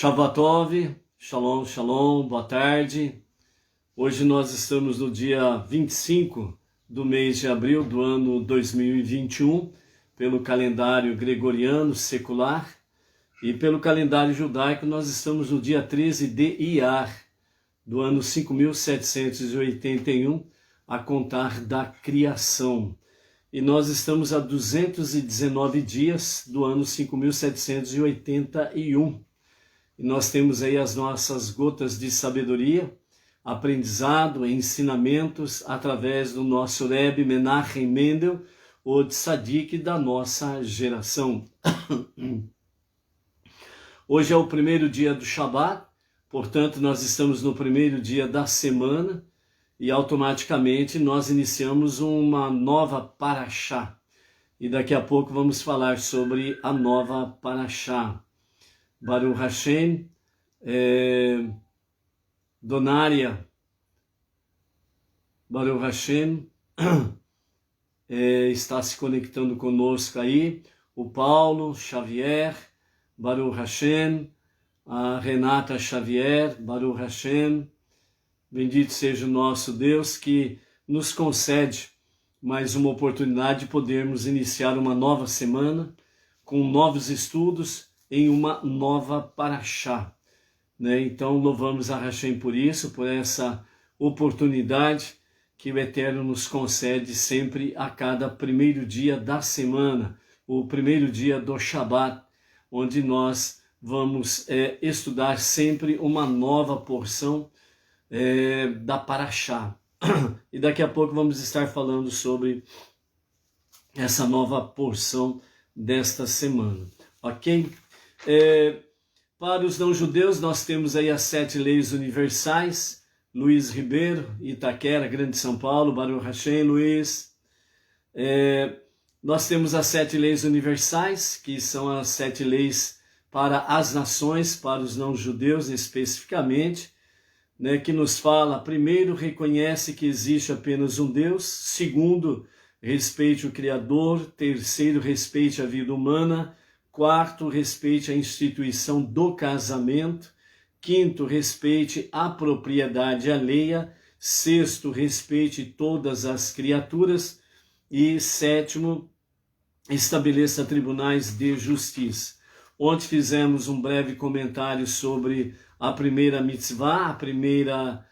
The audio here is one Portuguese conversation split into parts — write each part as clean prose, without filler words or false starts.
Shavuot, Shalom, Shalom, boa tarde. Hoje nós estamos no dia 25 do mês de abril do ano 2021, pelo calendário gregoriano secular, e pelo calendário judaico nós estamos no dia 13 de Iyar, do ano 5781, a contar da criação. E nós estamos a 219 dias do ano 5781. E nós temos aí as nossas gotas de sabedoria, aprendizado, ensinamentos através do nosso Rebbe Menachem Mendel, o tzadik da nossa geração. Hoje é o primeiro dia do Shabat, portanto nós estamos no primeiro dia da semana e automaticamente nós iniciamos uma nova parashá. E daqui a pouco vamos falar sobre a nova parashá. Baruch Hashem, Donária, Baruch Hashem, está se conectando conosco aí, o Paulo Xavier, Baruch Hashem, a Renata Xavier, Baruch Hashem, bendito seja o nosso Deus que nos concede mais uma oportunidade de podermos iniciar uma nova semana com novos estudos, em uma nova parashá, né? Então louvamos a Hashem por isso, por essa oportunidade que o Eterno nos concede sempre a cada primeiro dia da semana, o primeiro dia do Shabat, onde nós vamos estudar sempre uma nova porção da parashá. E daqui a pouco vamos estar falando sobre essa nova porção desta semana, ok? Para os não-judeus, nós temos aí as 7 leis universais. Luiz Ribeiro, Itaquera, Grande São Paulo, Baruch Hashem, Luiz. Nós temos as 7 leis universais, que são as 7 leis para as nações, para os não-judeus especificamente, né, que nos fala, primeiro, reconhece que existe apenas um Deus. Segundo, respeite o Criador. Terceiro, respeite a vida humana. Quarto, respeite a instituição do casamento. Quinto, respeite a propriedade alheia. Sexto, respeite todas as criaturas. E sétimo, estabeleça tribunais de justiça. Ontem fizemos um breve comentário sobre a primeira mitzvah, a primeira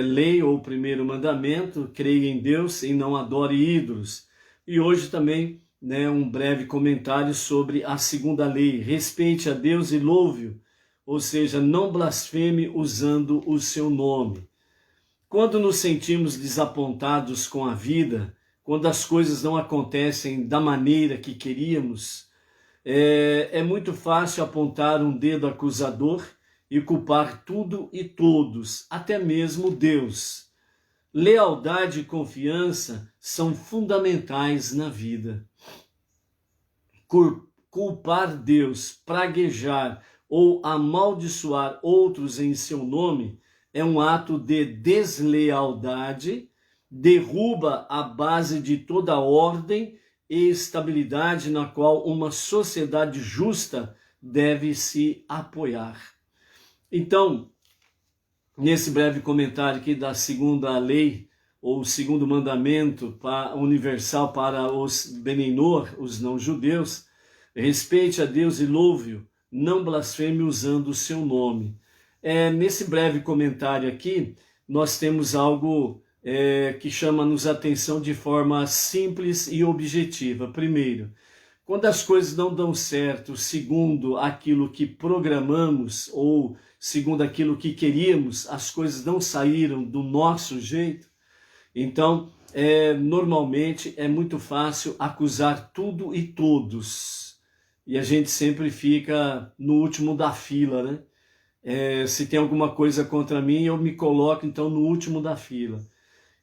lei ou primeiro mandamento, creia em Deus e não adore ídolos. E hoje também um breve comentário sobre a segunda lei, respeite a Deus e louve-o, ou seja, não blasfeme usando o seu nome. Quando nos sentimos desapontados com a vida, quando as coisas não acontecem da maneira que queríamos, é muito fácil apontar um dedo acusador e culpar tudo e todos, até mesmo Deus. Lealdade e confiança são fundamentais na vida. Culpar Deus, praguejar ou amaldiçoar outros em seu nome é um ato de deslealdade, derruba a base de toda ordem e estabilidade na qual uma sociedade justa deve se apoiar. Então, nesse breve comentário aqui da segunda lei, ou o segundo mandamento universal para os Benenor, os não-judeus, respeite a Deus e louve-o, não blasfeme usando o seu nome. Nesse breve comentário aqui, nós temos algo que chama-nos a atenção de forma simples e objetiva. Primeiro, quando as coisas não dão certo segundo aquilo que programamos ou segundo aquilo que queríamos, as coisas não saíram do nosso jeito, então normalmente é muito fácil acusar tudo e todos. E a gente sempre fica no último da fila, né? Se tem alguma coisa contra mim, eu me coloco então no último da fila.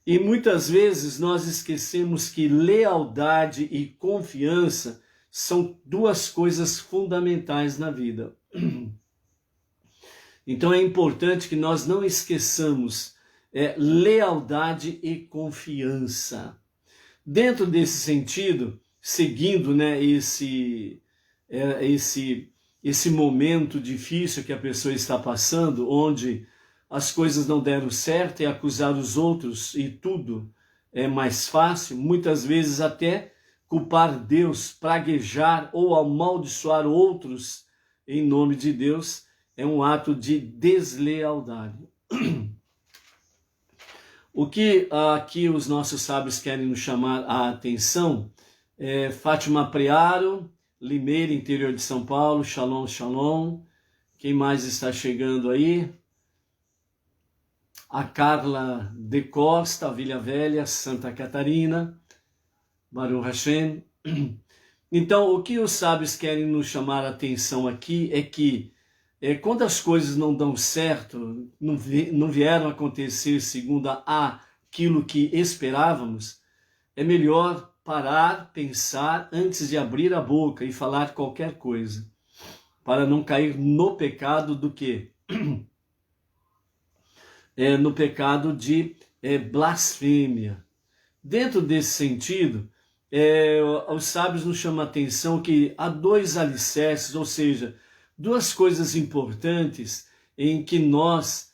E muitas vezes nós esquecemos que lealdade e confiança são duas coisas fundamentais na vida. Então é importante que nós não esqueçamos lealdade e confiança. Dentro desse sentido, seguindo esse esse momento difícil que a pessoa está passando, onde as coisas não deram certo, e acusar os outros e tudo é mais fácil, muitas vezes até culpar Deus, praguejar ou amaldiçoar outros em nome de Deus, é um ato de deslealdade. O que aqui os nossos sábios querem nos chamar a atenção é Fátima Prearo, Limeira, interior de São Paulo, Shalom, Shalom. Quem mais está chegando aí? A Carla de Costa, Vila Velha, Santa Catarina, Baruch Hashem. Então, o que os sábios querem nos chamar a atenção aqui é que quando as coisas não dão certo, não vieram acontecer segundo aquilo que esperávamos, é melhor parar, pensar antes de abrir a boca e falar qualquer coisa, para não cair no pecado do quê? No pecado de blasfêmia. Dentro desse sentido, os sábios nos chamam a atenção que há dois alicerces, ou seja, duas coisas importantes em que nós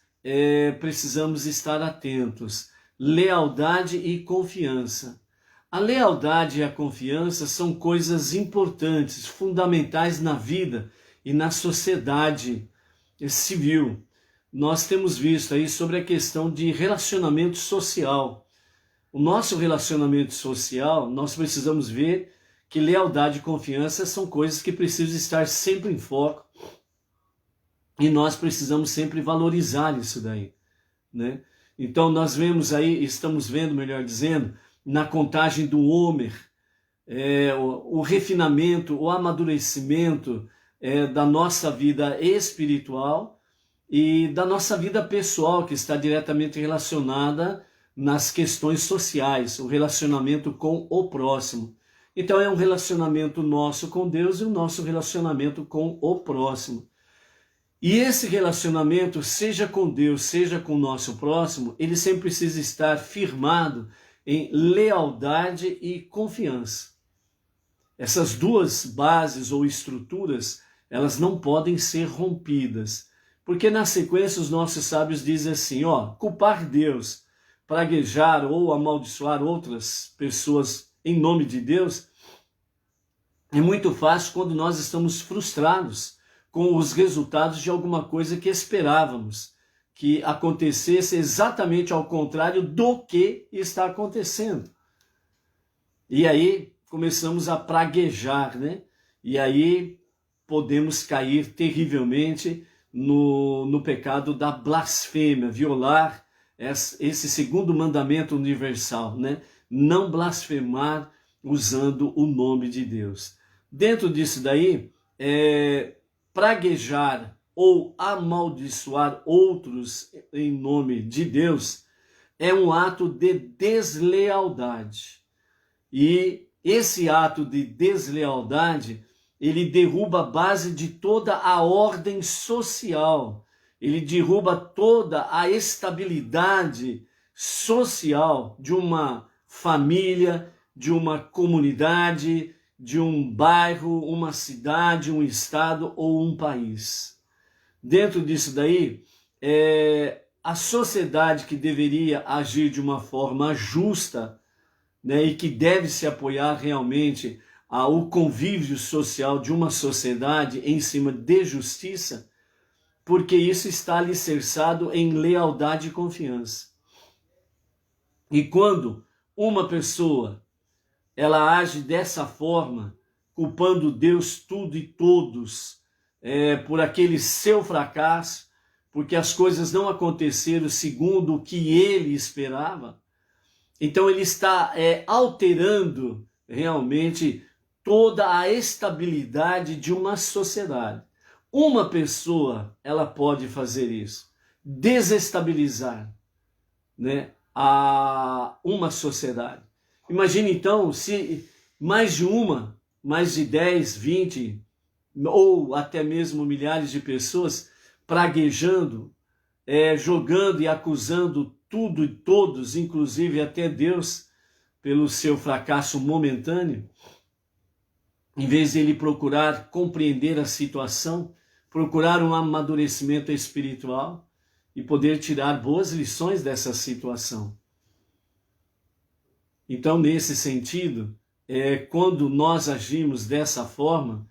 precisamos estar atentos: lealdade e confiança. A lealdade e a confiança são coisas importantes, fundamentais na vida e na sociedade civil. Nós temos visto aí sobre a questão de relacionamento social. O nosso relacionamento social, nós precisamos ver que lealdade e confiança são coisas que precisam estar sempre em foco e nós precisamos sempre valorizar isso daí, né? Então nós vemos aí, estamos vendo, melhor dizendo, na contagem do Homer, o refinamento, o amadurecimento da nossa vida espiritual e da nossa vida pessoal, que está diretamente relacionada nas questões sociais, o relacionamento com o próximo. Então é um relacionamento nosso com Deus e o nosso relacionamento com o próximo. E esse relacionamento, seja com Deus, seja com o nosso próximo, ele sempre precisa estar firmado em lealdade e confiança. Essas duas bases ou estruturas, elas não podem ser rompidas. Porque na sequência os nossos sábios dizem assim, culpar Deus, praguejar ou amaldiçoar outras pessoas em nome de Deus, é muito fácil quando nós estamos frustrados com os resultados de alguma coisa que esperávamos que acontecesse exatamente ao contrário do que está acontecendo. E aí começamos a praguejar, né? E aí podemos cair terrivelmente no pecado da blasfêmia, violar esse segundo mandamento universal, né? Não blasfemar usando o nome de Deus. Dentro disso daí, praguejar ou amaldiçoar outros em nome de Deus é um ato de deslealdade. E esse ato de deslealdade, ele derruba a base de toda a ordem social, ele derruba toda a estabilidade social de uma família, de uma comunidade, de um bairro, uma cidade, um estado ou um país. Dentro disso daí, a sociedade que deveria agir de uma forma justa, né, e que deve se apoiar realmente ao convívio social de uma sociedade em cima de justiça, porque isso está alicerçado em lealdade e confiança. E quando uma pessoa ela age dessa forma, culpando Deus tudo e todos por aquele seu fracasso, porque as coisas não aconteceram segundo o que ele esperava, então ele está alterando realmente toda a estabilidade de uma sociedade. Uma pessoa, ela pode fazer isso, desestabilizar, né, uma sociedade. Imagine então se mais de 10, 20 ou até mesmo milhares de pessoas praguejando, jogando e acusando tudo e todos, inclusive até Deus, pelo seu fracasso momentâneo. em vez de ele procurar compreender a situação, procurar um amadurecimento espiritual e poder tirar boas lições dessa situação. Então, nesse sentido, quando nós agimos dessa forma,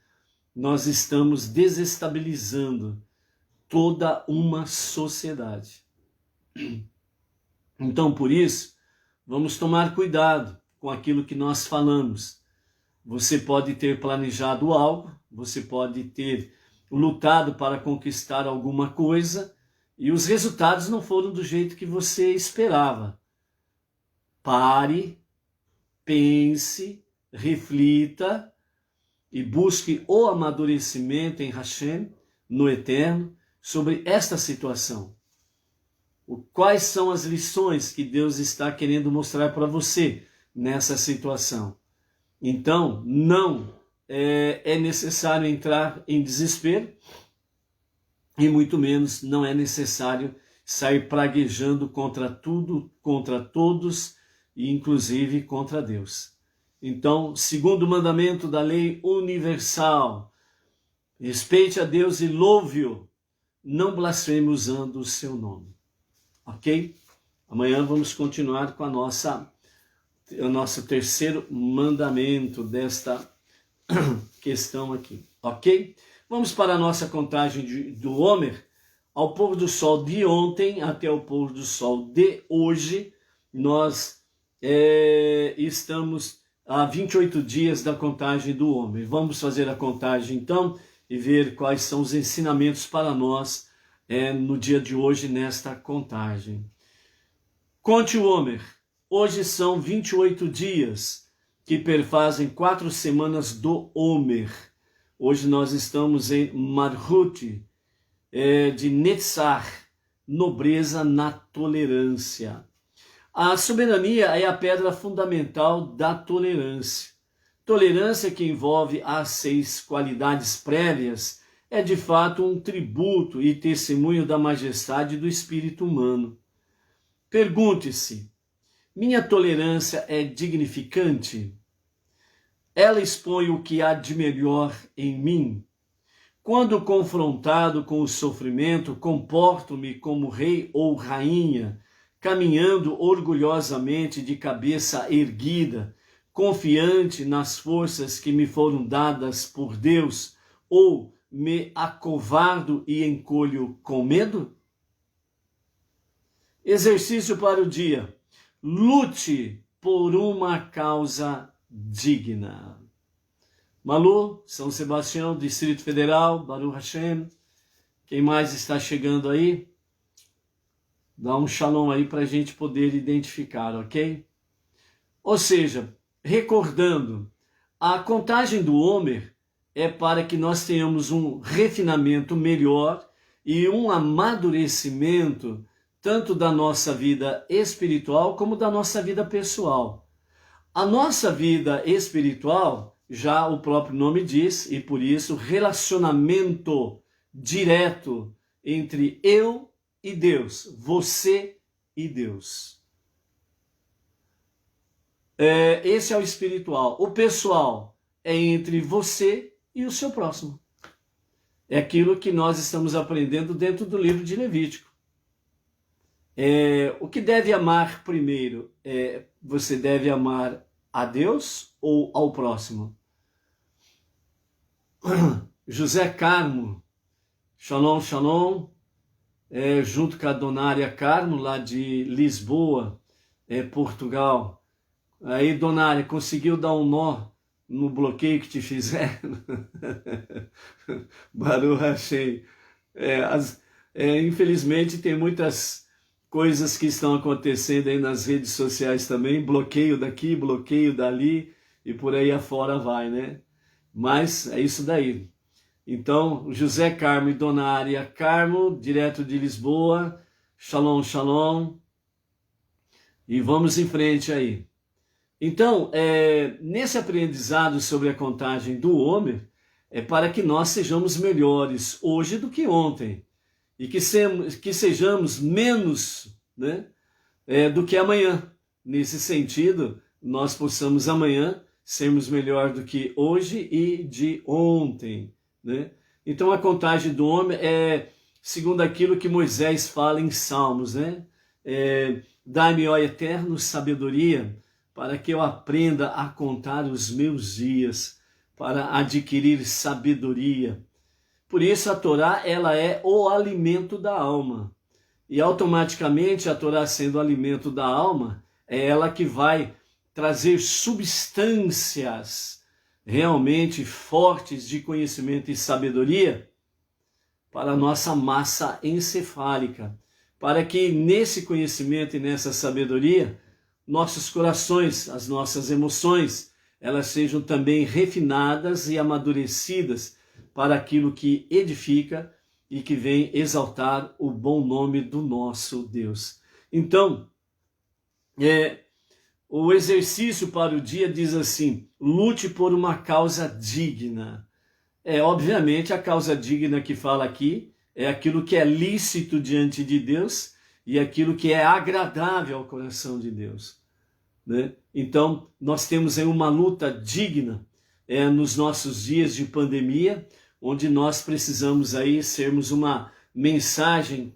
nós estamos desestabilizando toda uma sociedade. Então, por isso, vamos tomar cuidado com aquilo que nós falamos. Você pode ter planejado algo, você pode ter lutado para conquistar alguma coisa e os resultados não foram do jeito que você esperava. Pare, pense, reflita e busque o amadurecimento em Hashem, no Eterno, sobre esta situação. Quais são as lições que Deus está querendo mostrar para você nessa situação? Então, não é necessário entrar em desespero e muito menos não é necessário sair praguejando contra tudo, contra todos e inclusive contra Deus. Então, segundo mandamento da lei universal, respeite a Deus e louve-o, não blasfeme usando o seu nome. Ok? Amanhã vamos continuar com o nosso terceiro mandamento desta questão aqui, ok? Vamos para a nossa contagem do Homer. Ao pôr do sol de ontem até o pôr do sol de hoje, nós estamos a 28 dias da contagem do Homer. Vamos fazer a contagem então e ver quais são os ensinamentos para nós no dia de hoje nesta contagem. Conte o Homer. Hoje são 28 dias que perfazem 4 semanas do Homer. Hoje nós estamos em Marhut, de Netzach, nobreza na tolerância. A soberania é a pedra fundamental da tolerância. Tolerância que envolve as 6 qualidades prévias é de fato um tributo e testemunho da majestade do espírito humano. Pergunte-se: minha tolerância é dignificante? Ela expõe o que há de melhor em mim? Quando confrontado com o sofrimento, comporto-me como rei ou rainha, caminhando orgulhosamente de cabeça erguida, confiante nas forças que me foram dadas por Deus, ou me acovardo e encolho com medo? Exercício para o dia. Lute por uma causa digna. Malu, São Sebastião, Distrito Federal, Baruch Hashem. Quem mais está chegando aí? Dá um shalom aí para a gente poder identificar, ok? Ou seja, recordando, a contagem do Homer é para que nós tenhamos um refinamento melhor e um amadurecimento tanto da nossa vida espiritual como da nossa vida pessoal. A nossa vida espiritual, já o próprio nome diz, e por isso relacionamento direto entre eu e Deus, você e Deus. Esse é o espiritual. O pessoal é entre você e o seu próximo. É aquilo que nós estamos aprendendo dentro do livro de Levítico. O que deve amar primeiro? Você deve amar a Deus ou ao próximo? José Carmo, shalom, shalom, junto com a Donária Carmo, lá de Lisboa, Portugal. Aí, Donária, conseguiu dar um nó no bloqueio que te fizeram? Baruch Hashem. Infelizmente, tem muitas coisas que estão acontecendo aí nas redes sociais também, bloqueio daqui, bloqueio dali, e por aí afora vai, né? Mas é isso daí. Então, José Carmo e Donária Carmo, direto de Lisboa, shalom, shalom, e vamos em frente aí. Então, nesse aprendizado sobre a contagem do Homer, é para que nós sejamos melhores hoje do que ontem, e que sejamos menos, né, do que amanhã. Nesse sentido, nós possamos amanhã sermos melhor do que hoje e de ontem, né? Então a contagem do homem é segundo aquilo que Moisés fala em Salmos, né? Dai-me, ó Eterno, sabedoria, para que eu aprenda a contar os meus dias, para adquirir sabedoria. Por isso a Torá, ela é o alimento da alma. E automaticamente a Torá sendo o alimento da alma, é ela que vai trazer substâncias realmente fortes de conhecimento e sabedoria para a nossa massa encefálica, para que nesse conhecimento e nessa sabedoria, nossos corações, as nossas emoções, elas sejam também refinadas e amadurecidas para aquilo que edifica e que vem exaltar o bom nome do nosso Deus. Então, o exercício para o dia diz assim: lute por uma causa digna. Obviamente, a causa digna que fala aqui é aquilo que é lícito diante de Deus e aquilo que é agradável ao coração de Deus, né? Então, nós temos aí uma luta digna nos nossos dias de pandemia, onde nós precisamos aí sermos uma mensagem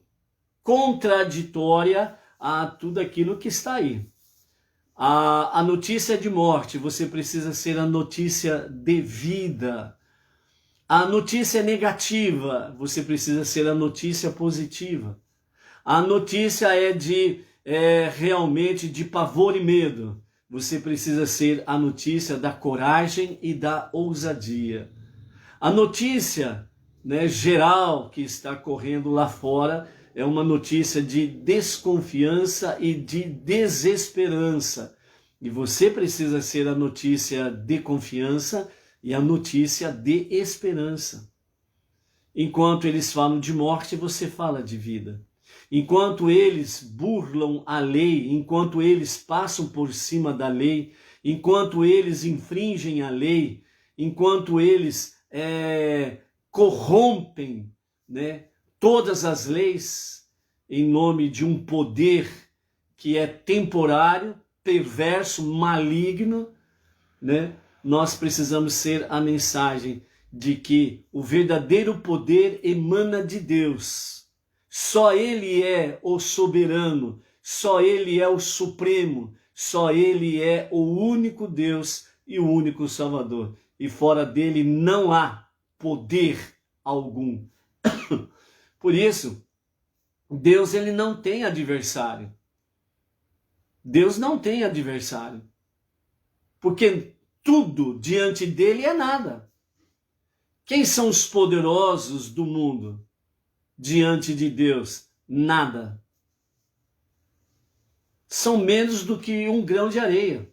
contraditória a tudo aquilo que está aí. A notícia de morte, você precisa ser a notícia de vida. A notícia negativa, você precisa ser a notícia positiva. A notícia realmente de pavor e medo. Você precisa ser a notícia da coragem e da ousadia. A notícia, né, geral que está correndo lá fora é uma notícia de desconfiança e de desesperança. E você precisa ser a notícia de confiança e a notícia de esperança. Enquanto eles falam de morte, você fala de vida. Enquanto eles burlam a lei, enquanto eles passam por cima da lei, enquanto eles infringem a lei, enquanto eles corrompem, né, todas as leis em nome de um poder que é temporário, perverso, maligno, né? Nós precisamos ser a mensagem de que o verdadeiro poder emana de Deus. Só Ele é o soberano, só Ele é o supremo, só Ele é o único Deus e o único Salvador. E fora dele não há poder algum. Por isso, Deus ele não tem adversário. Deus não tem adversário. Porque tudo diante dele é nada. Quem são os poderosos do mundo diante de Deus? Nada. São menos do que um grão de areia.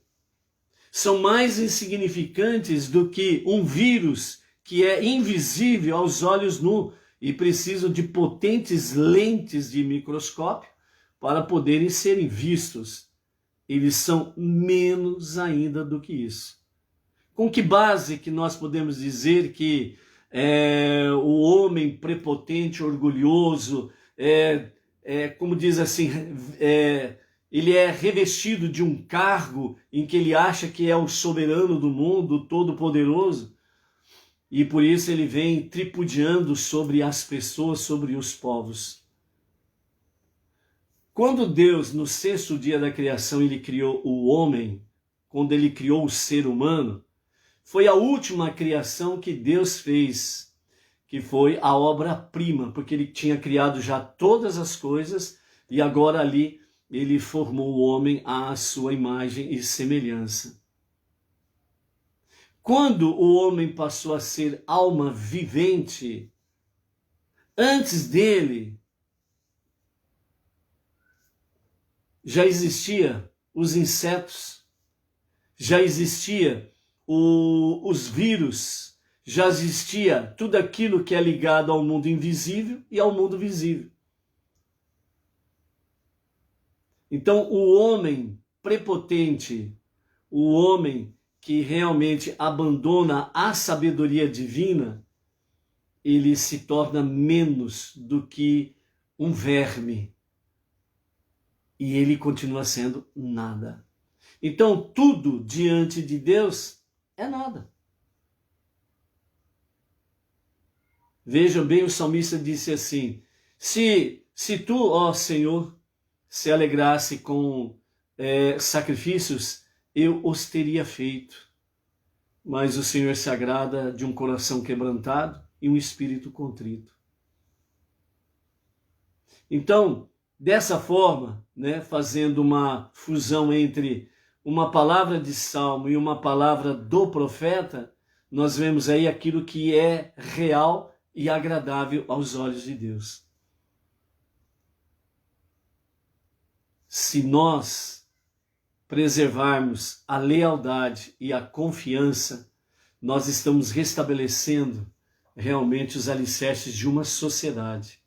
São mais insignificantes do que um vírus que é invisível aos olhos nus e precisam de potentes lentes de microscópio para poderem serem vistos. Eles são menos ainda do que isso. Com que base que nós podemos dizer que o homem prepotente, orgulhoso, como diz assim, ele é revestido de um cargo em que ele acha que é o soberano do mundo, o todo-poderoso, e por isso ele vem tripudiando sobre as pessoas, sobre os povos. Quando Deus, no sexto dia da criação, ele criou o homem, quando ele criou o ser humano, foi a última criação que Deus fez, que foi a obra-prima, porque ele tinha criado já todas as coisas e agora ali ele formou o homem à sua imagem e semelhança. Quando o homem passou a ser alma vivente, antes dele já existia os insetos, já existia os vírus, já existia tudo aquilo que é ligado ao mundo invisível e ao mundo visível. Então, o homem prepotente, o homem que realmente abandona a sabedoria divina, ele se torna menos do que um verme. E ele continua sendo nada. Então, tudo diante de Deus é nada. Veja bem, o salmista disse assim: se tu, ó Senhor, se alegrasse com sacrifícios, eu os teria feito. Mas o Senhor se agrada de um coração quebrantado e um espírito contrito. Então, dessa forma, né, fazendo uma fusão entre uma palavra de salmo e uma palavra do profeta, nós vemos aí aquilo que é real e agradável aos olhos de Deus. Se nós preservarmos a lealdade e a confiança, nós estamos restabelecendo realmente os alicerces de uma sociedade.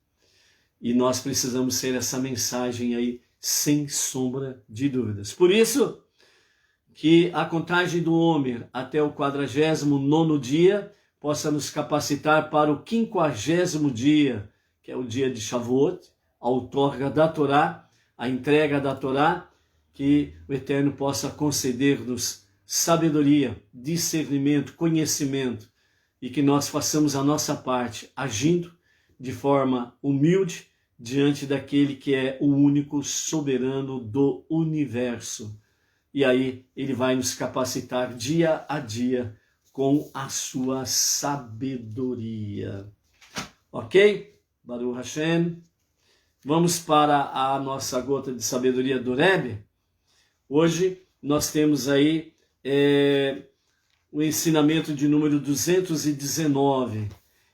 E nós precisamos ser essa mensagem aí, sem sombra de dúvidas. Por isso que a contagem do Homer até o 49º dia possa nos capacitar para o 50º dia, que é o dia de Shavuot, a outorga da Torá, a entrega da Torá, que o Eterno possa conceder-nos sabedoria, discernimento, conhecimento, e que nós façamos a nossa parte, agindo de forma humilde diante daquele que é o único soberano do universo. E aí ele vai nos capacitar dia a dia com a sua sabedoria. Ok? Baruch Hashem. Vamos para a nossa gota de sabedoria do Rebbe. Hoje nós temos aí o ensinamento de número 219.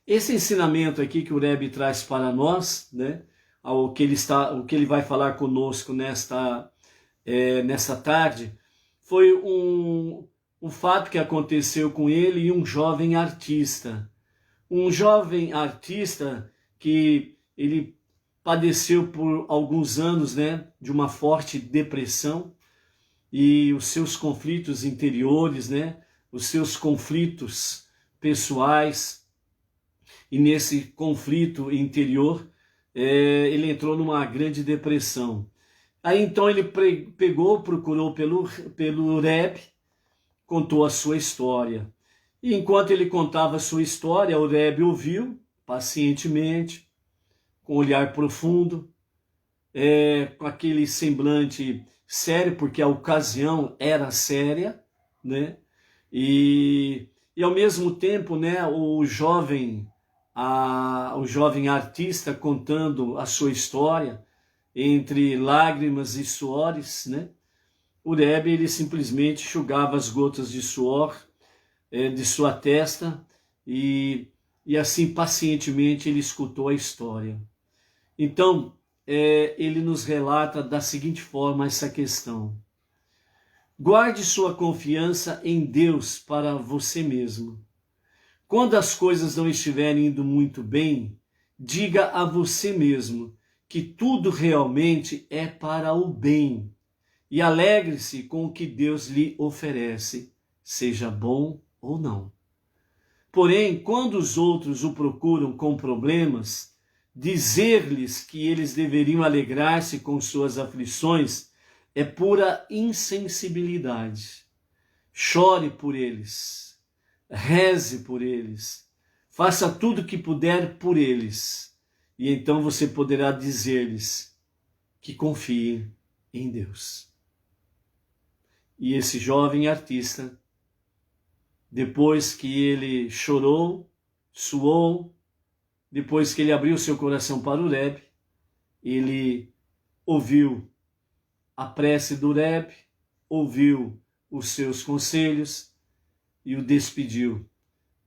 Esse ensinamento aqui que o Rebbe traz para nós, né, o que ele vai falar conosco nesta tarde, foi um fato que aconteceu com ele e um jovem artista. Um jovem artista que ele padeceu por alguns anos, né, de uma forte depressão, e os seus conflitos interiores, né, os seus conflitos pessoais, e nesse conflito interior ele entrou numa grande depressão. Aí então ele procurou pelo Rebbe, contou a sua história. E enquanto ele contava a sua história, o Rebbe ouviu pacientemente, com um olhar profundo, com aquele semblante sério, porque a ocasião era séria, né? E ao mesmo tempo, né, o jovem artista contando a sua história, entre lágrimas e suores, né? O Rebbe, ele simplesmente enxugava as gotas de suor de sua testa e assim pacientemente ele escutou a história. Então, ele nos relata da seguinte forma essa questão: guarde sua confiança em Deus para você mesmo. Quando as coisas não estiverem indo muito bem, diga a você mesmo que tudo realmente é para o bem e alegre-se com o que Deus lhe oferece, seja bom ou não. Porém, quando os outros o procuram com problemas, dizer-lhes que eles deveriam alegrar-se com suas aflições é pura insensibilidade. Chore por eles, reze por eles, faça tudo o que puder por eles, e então você poderá dizer-lhes que confiem em Deus. E esse jovem artista, depois que ele chorou, suou, depois que ele abriu seu coração para o Rebbe, ele ouviu a prece do Rebbe, ouviu os seus conselhos e o despediu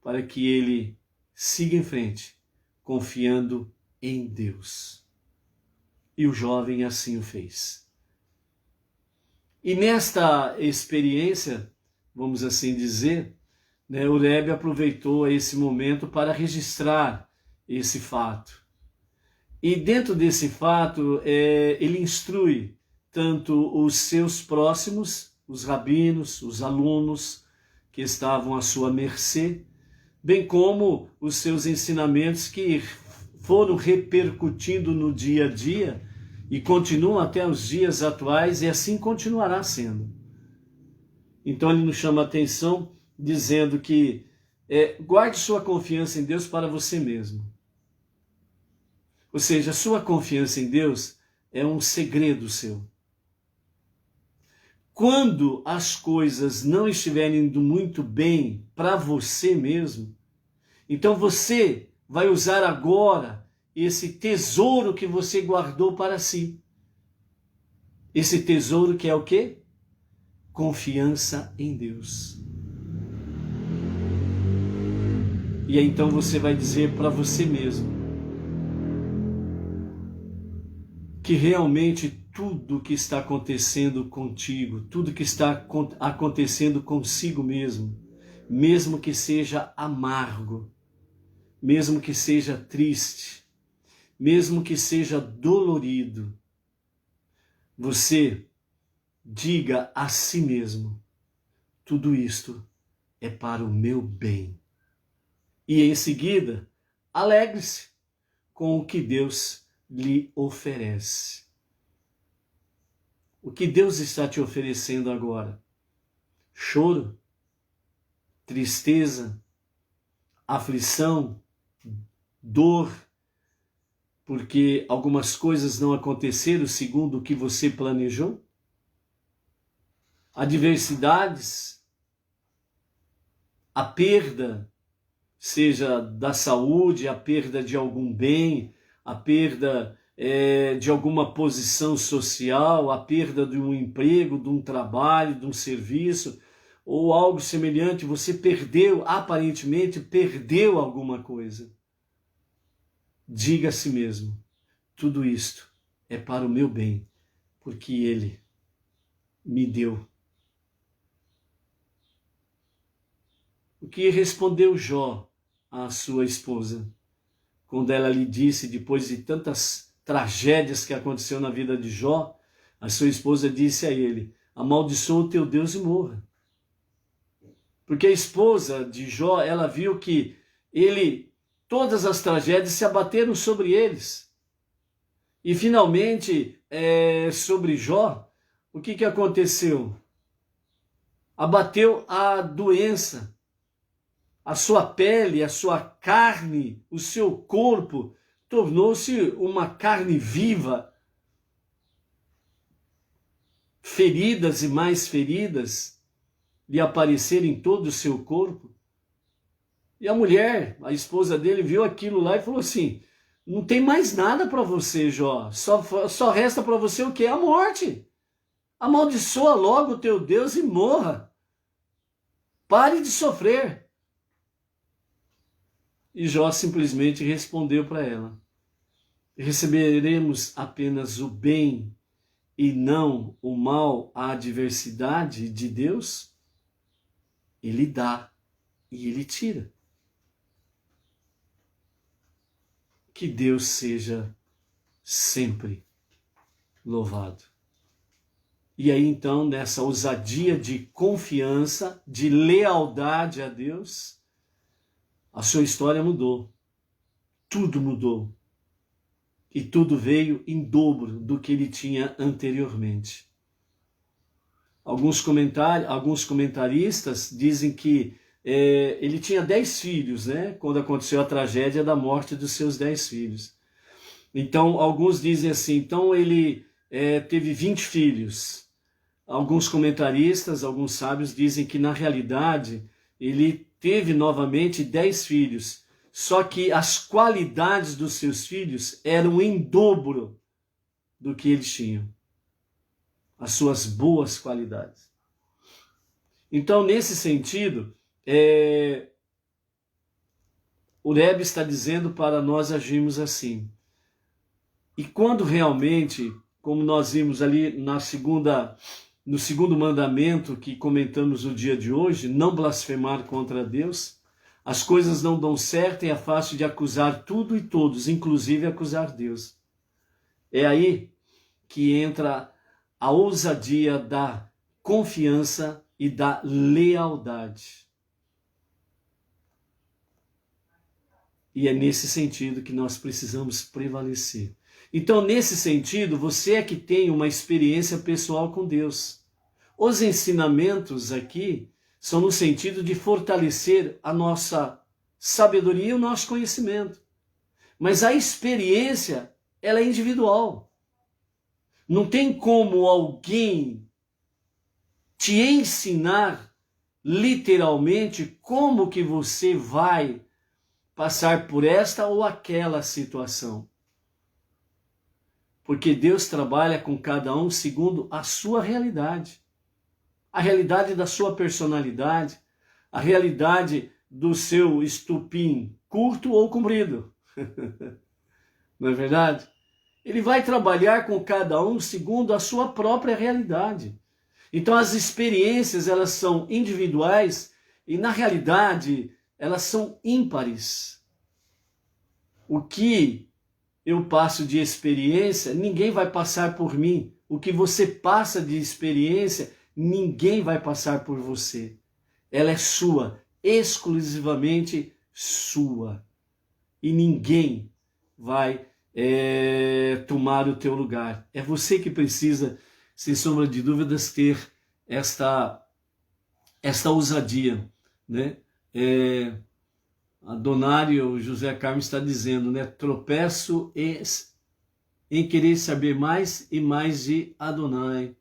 para que ele siga em frente, confiando em Deus. E o jovem assim o fez. E nesta experiência, vamos assim dizer, né, o Rebbe aproveitou esse momento para registrar esse fato. E dentro desse fato, ele instrui tanto os seus próximos, os rabinos, os alunos que estavam à sua mercê, bem como os seus ensinamentos que foram repercutindo no dia a dia e continuam até os dias atuais, e assim continuará sendo. Então ele nos chama a atenção dizendo que guarde sua confiança em Deus para você mesmo. Ou seja, sua confiança em Deus é um segredo seu. Quando as coisas não estiverem indo muito bem para você mesmo, então você vai usar agora esse tesouro que você guardou para si. Esse tesouro que é o quê? Confiança em Deus. E aí então você vai dizer para você mesmo que realmente tudo que está acontecendo contigo, tudo que está acontecendo consigo mesmo, mesmo que seja amargo, mesmo que seja triste, mesmo que seja dolorido, você diga a si mesmo, tudo isto é para o meu bem. E em seguida, alegre-se com o que Deus lhe oferece. O que Deus está te oferecendo agora? Choro, tristeza, aflição, dor, porque algumas coisas não aconteceram segundo o que você planejou? Adversidades, a perda, seja da saúde, a perda de algum bem, a perda de alguma posição social, a perda de um emprego, de um trabalho, de um serviço, ou algo semelhante, você perdeu, aparentemente perdeu alguma coisa. Diga a si mesmo, tudo isto é para o meu bem, porque Ele me deu. O que respondeu Jó à sua esposa, quando ela lhe disse, depois de tantas tragédias que aconteceu na vida de Jó, a sua esposa disse a ele, amaldiçoa o teu Deus e morra. Porque a esposa de Jó, ela viu que todas as tragédias se abateram sobre eles. E finalmente, sobre Jó, o que aconteceu? Abateu a doença. A sua pele, a sua carne, o seu corpo tornou-se uma carne viva. Feridas e mais feridas lhe apareceram em todo o seu corpo. E a mulher, a esposa dele, viu aquilo lá e falou assim, não tem mais nada para você, Jó. Só resta para você o quê? A morte. Amaldiçoa logo o teu Deus e morra. Pare de sofrer. E Jó simplesmente respondeu para ela, receberemos apenas o bem e não o mal, a adversidade de Deus? Ele dá e Ele tira. Que Deus seja sempre louvado. E aí então, nessa ousadia de confiança, de lealdade a Deus, a sua história mudou. Tudo mudou. E tudo veio em dobro do que ele tinha anteriormente. Alguns comentaristas dizem que ele tinha 10 filhos, né? Quando aconteceu a tragédia da morte dos seus 10 filhos. Então, alguns dizem assim, então ele teve 20 filhos. Alguns comentaristas, alguns sábios dizem que na realidade ele teve novamente 10 filhos, só que as qualidades dos seus filhos eram em dobro do que eles tinham. As suas boas qualidades. Então, nesse sentido, o Rebbe está dizendo para nós agirmos assim. E quando realmente, como nós vimos ali no segundo mandamento que comentamos no dia de hoje, não blasfemar contra Deus, as coisas não dão certo e é fácil de acusar tudo e todos, inclusive acusar Deus. É aí que entra a ousadia da confiança e da lealdade. E é nesse sentido que nós precisamos prevalecer. Então, nesse sentido, você é que tem uma experiência pessoal com Deus. Os ensinamentos aqui são no sentido de fortalecer a nossa sabedoria e o nosso conhecimento. Mas a experiência, ela é individual. Não tem como alguém te ensinar literalmente como que você vai passar por esta ou aquela situação. Porque Deus trabalha com cada um segundo a sua realidade. A realidade da sua personalidade, a realidade do seu estupim curto ou comprido. Não é verdade? Ele vai trabalhar com cada um segundo a sua própria realidade. Então as experiências, elas são individuais e na realidade elas são ímpares. O que eu passo de experiência, ninguém vai passar por mim. O que você passa de experiência, ninguém vai passar por você. Ela é sua, exclusivamente sua. E ninguém vai tomar o teu lugar. É você que precisa, sem sombra de dúvidas, ter esta ousadia, né? A Donário José Carmo está dizendo, né? Tropeço em querer saber mais e mais de Adonai.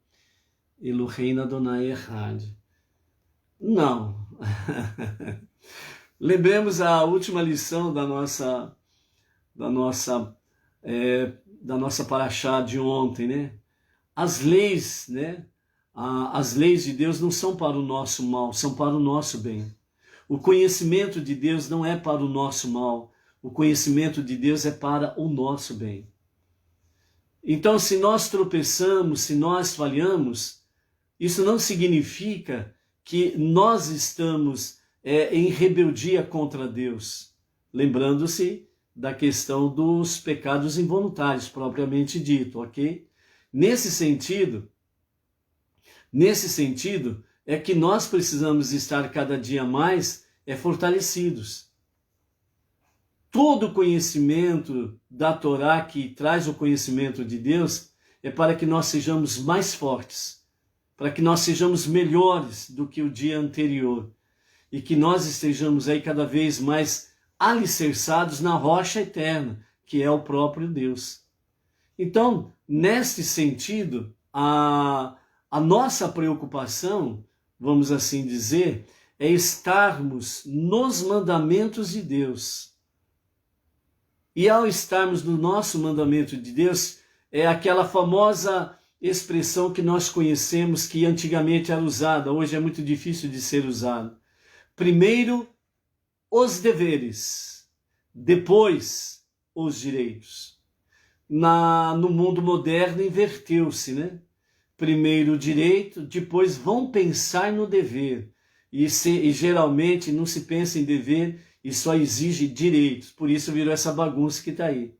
Eloheinu Adonai Echad. Não. Lembremos a última lição da nossa paraxá de ontem, né? As leis, né? As leis de Deus não são para o nosso mal, são para o nosso bem. O conhecimento de Deus não é para o nosso mal, o conhecimento de Deus é para o nosso bem. Então, se nós tropeçamos, se nós falhamos, isso não significa que nós estamos em rebeldia contra Deus. Lembrando-se da questão dos pecados involuntários, propriamente dito, ok? Nesse sentido, é que nós precisamos estar cada dia mais fortalecidos. Todo conhecimento da Torá que traz o conhecimento de Deus é para que nós sejamos mais fortes, para que nós sejamos melhores do que o dia anterior e que nós estejamos aí cada vez mais alicerçados na rocha eterna, que é o próprio Deus. Então, neste sentido, a nossa preocupação, vamos assim dizer, é estarmos nos mandamentos de Deus. E ao estarmos no nosso mandamento de Deus, é aquela famosa expressão que nós conhecemos, que antigamente era usada, hoje é muito difícil de ser usada. Primeiro, os deveres, depois, os direitos. No mundo moderno inverteu-se, né? Primeiro o direito, depois vão pensar no dever. E geralmente não se pensa em dever e só exige direitos. Por isso virou essa bagunça que está aí.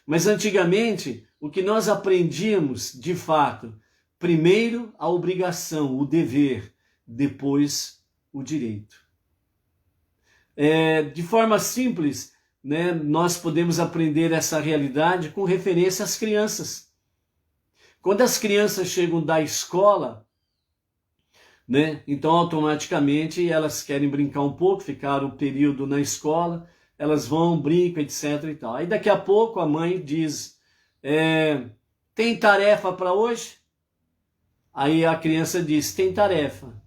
Mas antigamente, o que nós aprendíamos, de fato, primeiro a obrigação, o dever, depois o direito. De forma simples, né, nós podemos aprender essa realidade com referência às crianças. Quando as crianças chegam da escola, né, então automaticamente elas querem brincar um pouco, ficar o período na escola, elas vão, brincam, etc. e tal. Aí daqui a pouco a mãe diz, tem tarefa para hoje? Aí a criança diz, tem tarefa.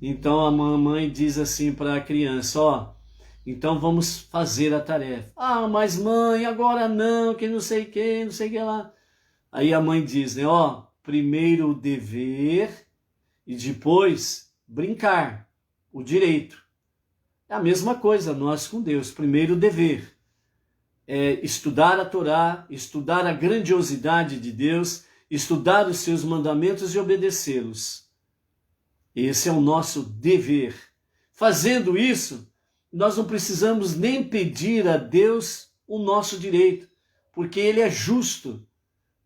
Então a mamãe diz assim para a criança, então vamos fazer a tarefa. Ah, mas mãe, agora não, que não sei o que lá. Aí a mãe diz, né, primeiro o dever e depois brincar, o direito. É a mesma coisa nós com Deus. Primeiro o dever, estudar a Torá, estudar a grandiosidade de Deus, estudar os seus mandamentos e obedecê-los. Esse é o nosso dever. Fazendo isso, nós não precisamos nem pedir a Deus o nosso direito, porque Ele é justo.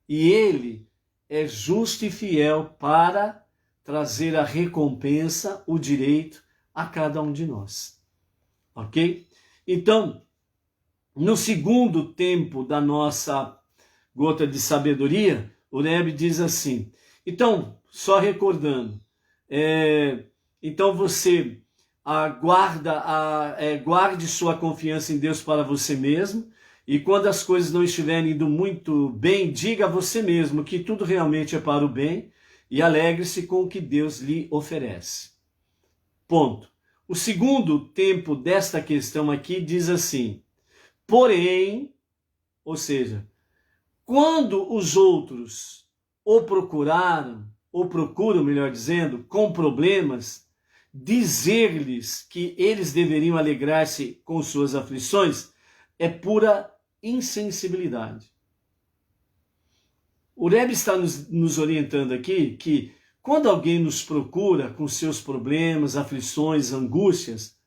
E Ele é justo e fiel para trazer a recompensa, o direito a cada um de nós. Ok? Então, no segundo tempo da nossa gota de sabedoria, o Rebbe diz assim, então, só recordando, Então você guarde sua confiança em Deus para você mesmo, e quando as coisas não estiverem indo muito bem, diga a você mesmo que tudo realmente é para o bem e alegre-se com o que Deus lhe oferece. Ponto. O segundo tempo desta questão aqui diz assim: porém, ou seja, quando os outros o procuraram, ou procuram, melhor dizendo, com problemas, dizer-lhes que eles deveriam alegrar-se com suas aflições é pura insensibilidade. O Rebbe está nos orientando aqui que quando alguém nos procura com seus problemas, aflições, angústias,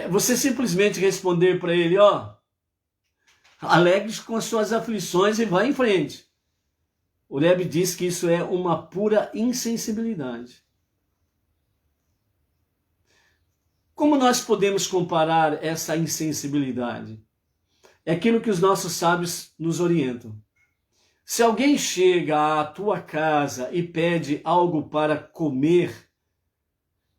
você simplesmente responder para ele, alegre-se com as suas aflições e vá em frente. O Rebbe diz que isso é uma pura insensibilidade. Como nós podemos comparar essa insensibilidade? É aquilo que os nossos sábios nos orientam. Se alguém chega à tua casa e pede algo para comer,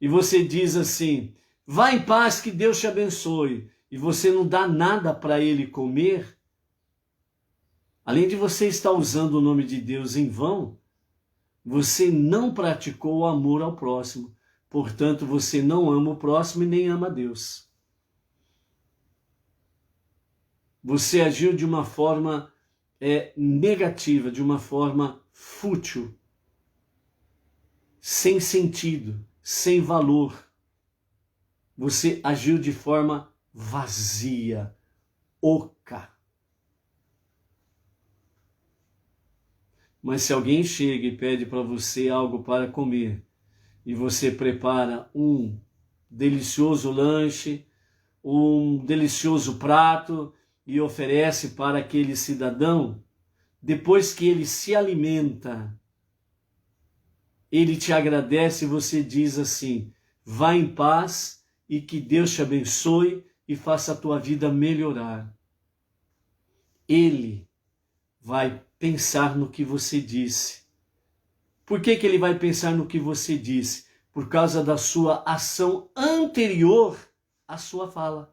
e você diz assim, vá em paz, que Deus te abençoe, e você não dá nada para ele comer, além de você estar usando o nome de Deus em vão, você não praticou o amor ao próximo. Portanto, você não ama o próximo e nem ama Deus. Você agiu de uma forma negativa, de uma forma fútil, sem sentido, sem valor. Você agiu de forma vazia, oca. Mas se alguém chega e pede para você algo para comer, e você prepara um delicioso lanche, um delicioso prato e oferece para aquele cidadão, depois que ele se alimenta, ele te agradece e você diz assim, vá em paz e que Deus te abençoe e faça a tua vida melhorar. Ele vai pensar no que você disse. Por que ele vai pensar no que você disse? Por causa da sua ação anterior à sua fala.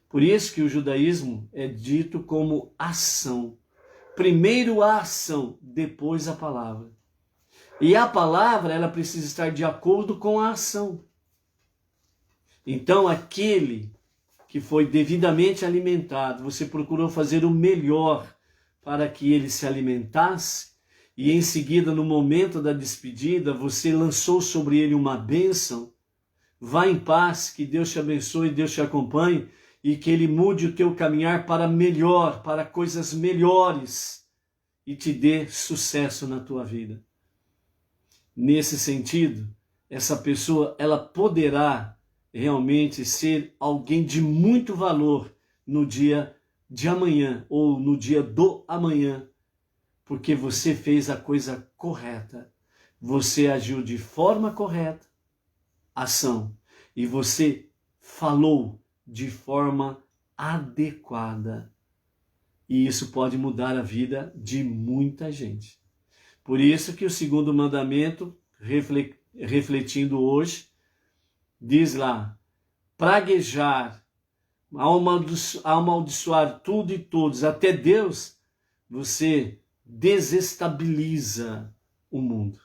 Por isso que o judaísmo é dito como ação. Primeiro a ação, depois a palavra. E a palavra, ela precisa estar de acordo com a ação. Então, aquele que foi devidamente alimentado, você procurou fazer o melhor para que ele se alimentasse, e em seguida, no momento da despedida, você lançou sobre ele uma bênção. Vá em paz, que Deus te abençoe, Deus te acompanhe, e que ele mude o teu caminhar para melhor, para coisas melhores, e te dê sucesso na tua vida. Nesse sentido, essa pessoa, ela poderá realmente ser alguém de muito valor no dia de amanhã, ou no dia do amanhã, porque você fez a coisa correta, você agiu de forma correta, ação, e você falou de forma adequada. E isso pode mudar a vida de muita gente. Por isso que o segundo mandamento, refletindo hoje, diz lá, praguejar, amaldiçoar tudo e todos, até Deus, você desestabiliza o mundo.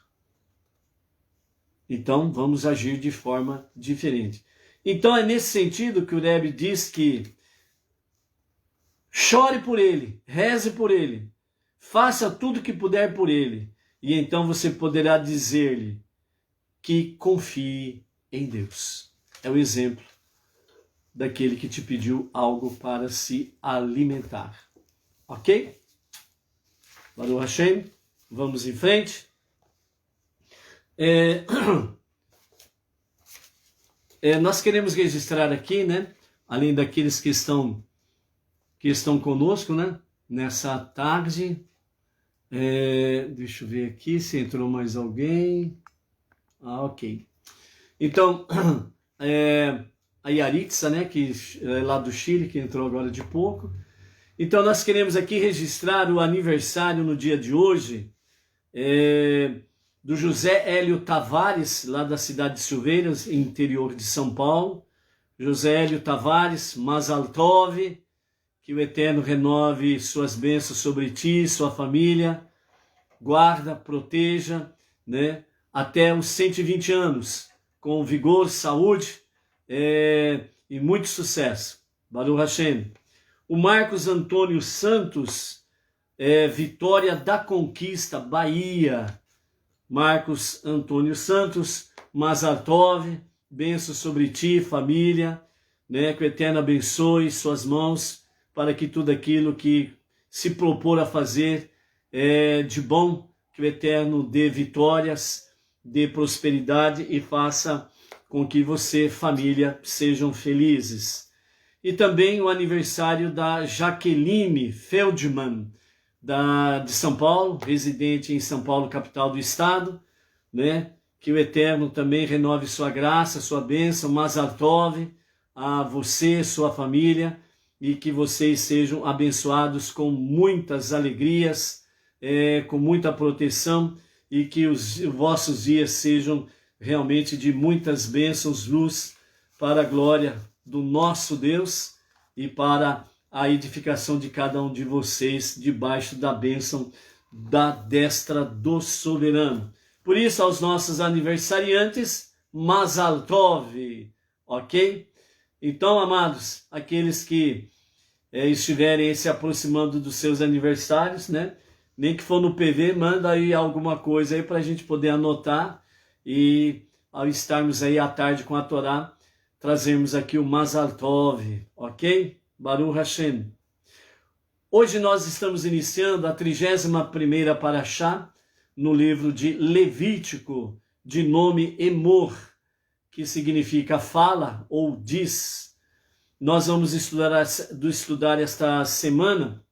Então, vamos agir de forma diferente. Então, é nesse sentido que o Rebbe diz que chore por ele, reze por ele, faça tudo o que puder por ele, e então você poderá dizer-lhe que confie em Deus. É o exemplo daquele que te pediu algo para se alimentar. Ok? Baruch Hashem, vamos em frente. Nós queremos registrar aqui, né, além daqueles que estão conosco, né, nessa tarde. Deixa eu ver aqui se entrou mais alguém. Ok. Então, a Yaritza, né, que é lá do Chile, que entrou agora de pouco. Então, nós queremos aqui registrar o aniversário no dia de hoje do José Hélio Tavares, lá da cidade de Silveiras, interior de São Paulo. José Hélio Tavares, Mazal Tov, que o Eterno renove suas bênçãos sobre ti e sua família, guarda, proteja, né, até os 120 anos, com vigor, saúde e muito sucesso. Baruch Hashem. O Marcos Antônio Santos, Vitória da Conquista, Bahia. Marcos Antônio Santos, Mazal Tov, bênçãos sobre ti, família, né? Que o Eterno abençoe suas mãos para que tudo aquilo que se propor a fazer de bom, que o Eterno dê vitórias, dê prosperidade e faça com que você, família, sejam felizes. E também o aniversário da Jaqueline Feldman, de São Paulo, residente em São Paulo, capital do estado, né? Que o Eterno também renove sua graça, sua bênção, Mazal Tov, a você, sua família, e que vocês sejam abençoados com muitas alegrias, com muita proteção, e que os vossos dias sejam realmente de muitas bênçãos, luz, para a glória do nosso Deus e para a edificação de cada um de vocês debaixo da bênção da destra do soberano. Por isso, aos nossos aniversariantes, Mazal Tov, ok? Então, amados, aqueles que estiverem se aproximando dos seus aniversários, né? Nem que for no PV, manda aí alguma coisa aí para a gente poder anotar e ao estarmos aí à tarde com a Torá, trazermos aqui o Mazal Tov, ok? Baruch Hashem. Hoje nós estamos iniciando a 31ª Parashá no livro de Levítico, de nome Emor, que significa fala ou diz. Nós vamos estudar esta semana,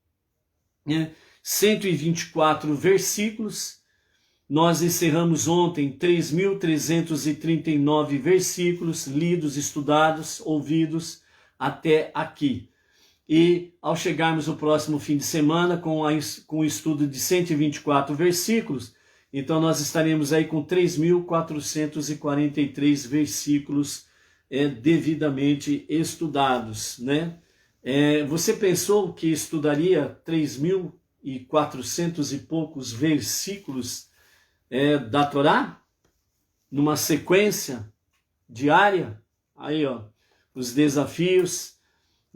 né, 124 versículos. Nós encerramos ontem 3.339 versículos lidos, estudados, ouvidos até aqui. E ao chegarmos no próximo fim de semana com o estudo de 124 versículos, então nós estaremos aí com 3.443 versículos devidamente estudados, né? Você pensou que estudaria 3.400 e poucos versículos da Torá? Numa sequência diária? Aí, ó, os desafios,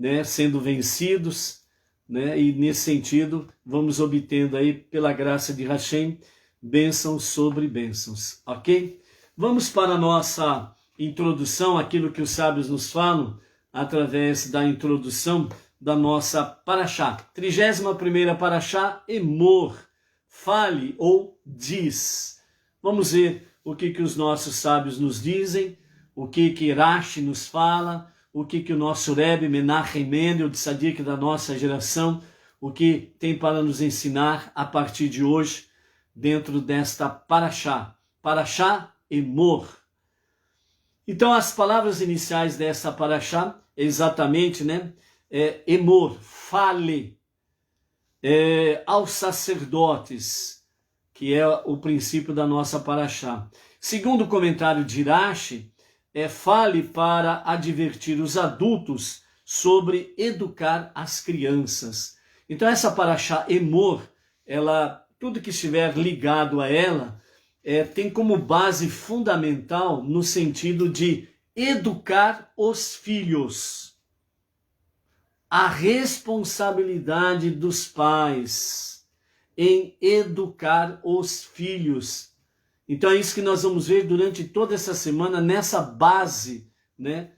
né, sendo vencidos, né, e nesse sentido vamos obtendo aí, pela graça de Hashem, bênçãos sobre bênçãos, ok? Vamos para a nossa introdução, aquilo que os sábios nos falam, através da introdução da nossa Parashá. 31ª Parashá, Emor, fale ou diz. Vamos ver o que os nossos sábios nos dizem, o que Rashi nos fala, o que o nosso Rebbe Menachem Mendel, de Tzadik da nossa geração, o que tem para nos ensinar a partir de hoje, dentro desta Parashá. Parashá Emor. Então, as palavras iniciais dessa Parashá, exatamente, né? Emor, fale aos sacerdotes, que é o princípio da nossa Parashá. Segundo o comentário de Rashi, fale para advertir os adultos sobre educar as crianças. Então essa Parashá Emor, tudo que estiver ligado a ela, tem como base fundamental no sentido de educar os filhos. A responsabilidade dos pais em educar os filhos. Então é isso que nós vamos ver durante toda essa semana, nessa base, né?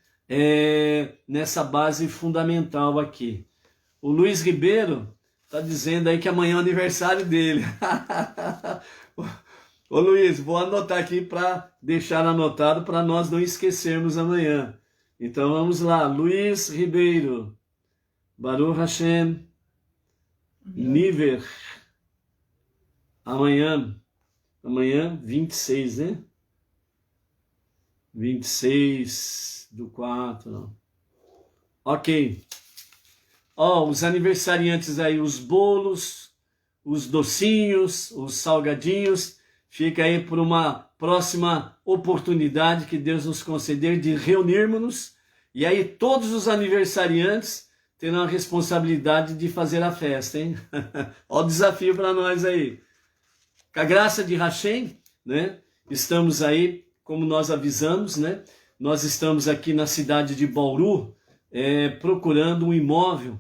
Nessa base fundamental aqui. O Luiz Ribeiro está dizendo aí que amanhã é o aniversário dele. Ô Luiz, vou anotar aqui para deixar anotado para nós não esquecermos amanhã. Então vamos lá, Luiz Ribeiro, Baruch Hashem, Niver, amanhã, 26, né? 26/4, não. Ok. Ó, os aniversariantes aí, os bolos, os docinhos, os salgadinhos, fica aí por uma próxima oportunidade que Deus nos conceder de reunirmos-nos, e aí todos os aniversariantes terão a responsabilidade de fazer a festa, hein? Olha o desafio para nós aí. Com a graça de Hashem, né? Estamos aí, como nós avisamos, né? Nós estamos aqui na cidade de Bauru, procurando um imóvel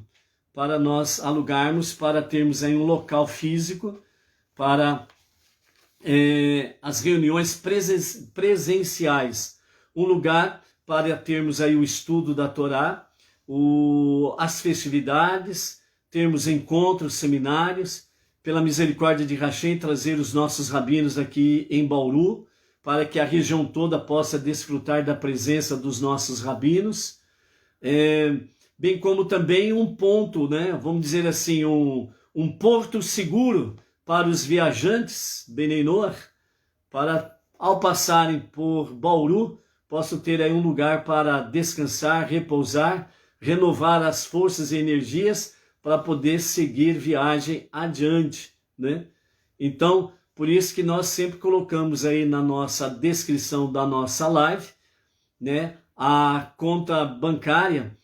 para nós alugarmos, para termos aí um local físico para as reuniões presenciais. Um lugar para termos aí o estudo da Torá, as festividades, termos encontros, seminários, pela misericórdia de Hashem, trazer os nossos rabinos aqui em Bauru, para que a região toda possa desfrutar da presença dos nossos rabinos, bem como também um ponto, né, vamos dizer assim, um porto seguro para os viajantes, Benei Noach, para ao passarem por Bauru, possam ter aí um lugar para descansar, repousar, renovar as forças e energias para poder seguir viagem adiante, né? Então, por isso que nós sempre colocamos aí na nossa descrição da nossa live, né, a conta bancária,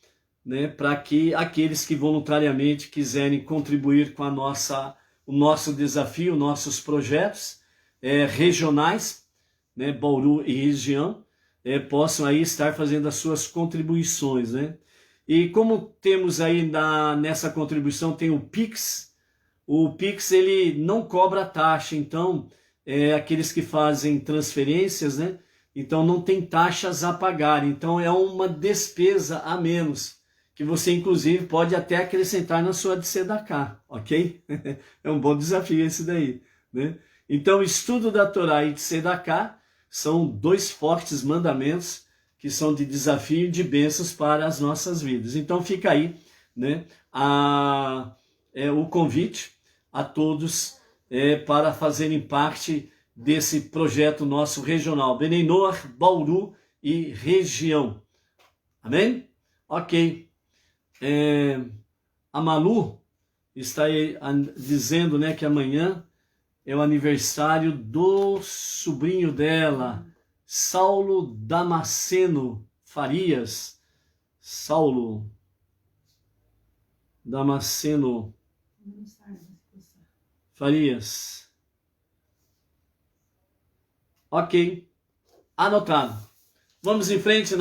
né, para que aqueles que voluntariamente quiserem contribuir com o nosso desafio, nossos projetos regionais, né, Bauru e região, possam aí estar fazendo as suas contribuições, né? E como temos aí nessa contribuição, tem o Pix ele não cobra taxa, então aqueles que fazem transferências, né? Então não tem taxas a pagar, então é uma despesa a menos, que você inclusive pode até acrescentar na sua Tzedakah, ok? É um bom desafio esse daí, né? Então, estudo da Torá e Tzedakah são dois fortes mandamentos que são de desafio e de bênçãos para as nossas vidas. Então fica aí, né, o convite a todos para fazerem parte desse projeto nosso regional, Benei Noach, Bauru e região. Amém? Ok. A Malu está aí dizendo, né, que amanhã é o aniversário do sobrinho dela, Saulo Damasceno Farias. Saulo Damasceno Farias. Ok. Anotado. Vamos em frente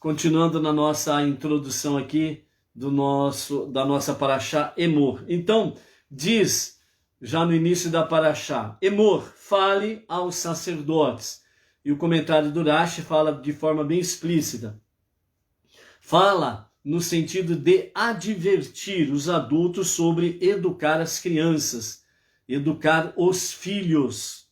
continuando na nossa introdução aqui da nossa Parashá Emor. Então, diz já no início da Parashá, Emor, fale aos sacerdotes. E o comentário do Rashi fala de forma bem explícita. Fala no sentido de advertir os adultos sobre educar as crianças, educar os filhos.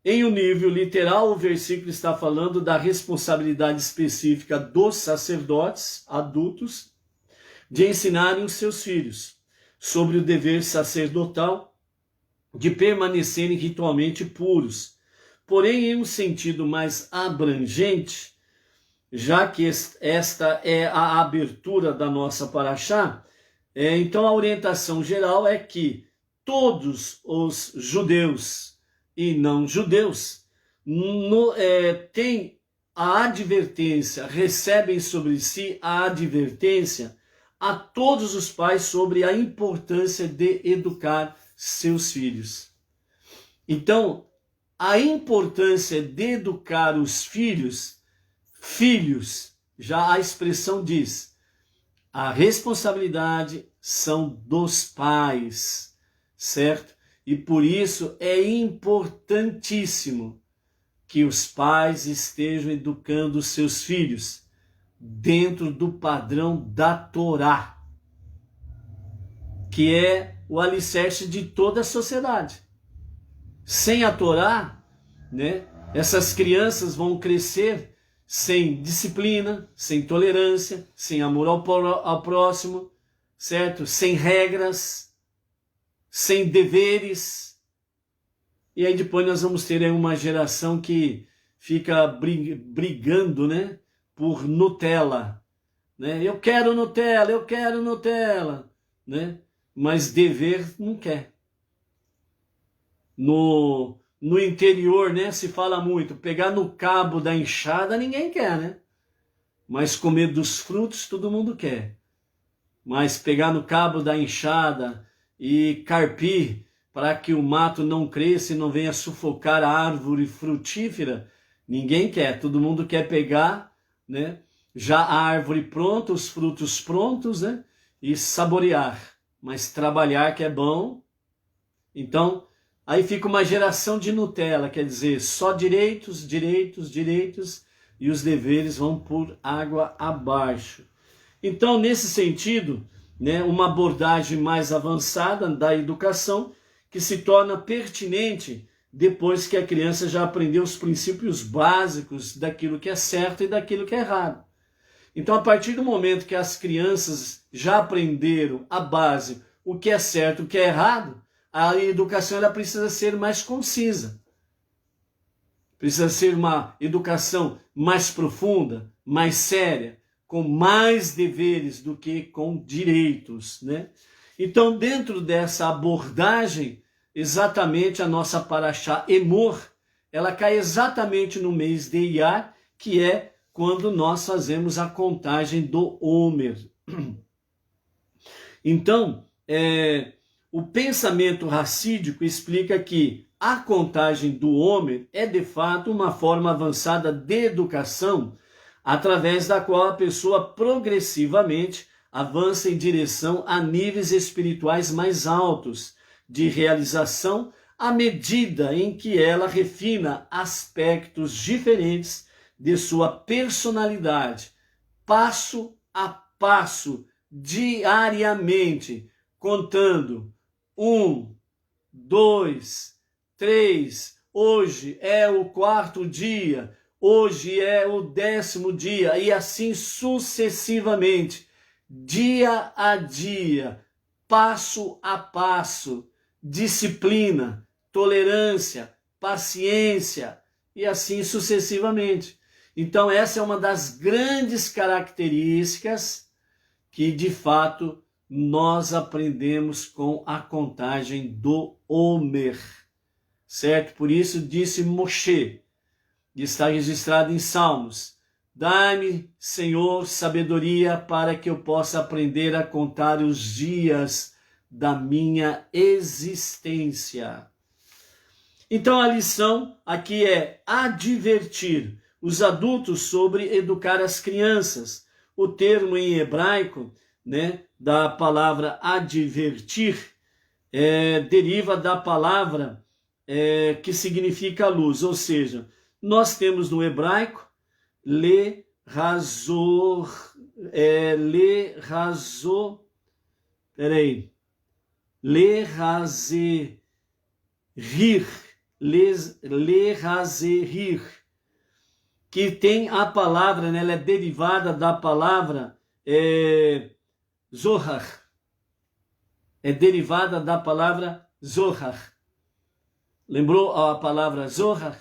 Em um nível literal, o versículo está falando da responsabilidade específica dos sacerdotes adultos de ensinarem os seus filhos sobre o dever sacerdotal de permanecerem ritualmente puros. Porém, em um sentido mais abrangente, já que esta é a abertura da nossa Parashá, então a orientação geral é que todos os judeus e não judeus têm a advertência, recebem sobre si a advertência a todos os pais sobre a importância de educar seus filhos. Então, a importância de educar os filhos, já a expressão diz, a responsabilidade são dos pais, certo? E por isso é importantíssimo que os pais estejam educando os seus filhos dentro do padrão da Torá, que é o alicerce de toda a sociedade. Sem a Torá, né, essas crianças vão crescer sem disciplina, sem tolerância, sem amor ao próximo, certo? Sem regras, sem deveres. E aí depois nós vamos ter aí uma geração que fica brigando, né, por Nutella, né? Eu quero Nutella, né? Mas dever não quer. no interior, né, se fala muito, pegar no cabo da enxada ninguém quer, né? Mas comer dos frutos todo mundo quer. Mas pegar no cabo da enxada e carpir para que o mato não cresça e não venha sufocar a árvore frutífera, ninguém quer. Todo mundo quer pegar, né, já a árvore pronta, os frutos prontos, né, e saborear. Mas trabalhar que é bom. Então, aí fica uma geração de Nutella, quer dizer, só direitos, direitos, direitos, e os deveres vão por água abaixo. Então, nesse sentido, né, uma abordagem mais avançada da educação que se torna pertinente depois que a criança já aprendeu os princípios básicos daquilo que é certo e daquilo que é errado. Então, a partir do momento que as crianças já aprenderam a base, o que é certo e o que é errado, a educação ela precisa ser mais concisa. Precisa ser uma educação mais profunda, mais séria, com mais deveres do que com direitos, né? Então, dentro dessa abordagem, exatamente a nossa Parashá Emor, ela cai exatamente no mês de Iyar, que é quando nós fazemos a contagem do Homer. Então, o pensamento racídico explica que a contagem do Homer é de fato uma forma avançada de educação, através da qual a pessoa progressivamente avança em direção a níveis espirituais mais altos de realização, à medida em que ela refina aspectos diferentes de sua personalidade, passo a passo, diariamente, contando 1, 2, 3, hoje é o 4º dia, hoje é o 10º dia, e assim sucessivamente, dia a dia, passo a passo, disciplina, tolerância, paciência, e assim sucessivamente. Então essa é uma das grandes características que de fato nós aprendemos com a contagem do Homer, certo? Por isso disse Moshe, e está registrado em Salmos: dá-me, Senhor, sabedoria para que eu possa aprender a contar os dias da minha existência. Então a lição aqui é advertir os adultos sobre educar as crianças. O termo em hebraico, né, da palavra advertir, deriva da palavra que significa luz, ou seja, nós temos no hebraico lehazerir, que tem a palavra, né, ela é derivada da palavra zohar. É derivada da palavra zohar. Lembrou a palavra zohar?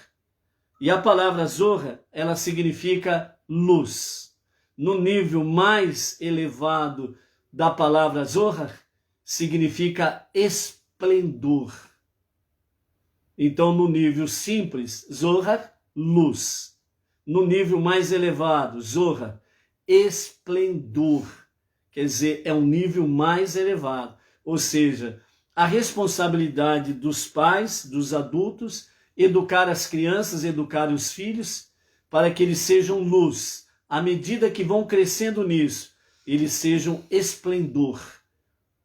E a palavra zohar, ela significa luz. No nível mais elevado da palavra zohar, significa esplendor. Então, no nível simples, zohar, luz. No nível mais elevado, zohar, esplendor. Quer dizer, é um nível mais elevado. Ou seja, a responsabilidade dos pais, dos adultos, educar as crianças, educar os filhos, para que eles sejam luz. À medida que vão crescendo nisso, eles sejam esplendor.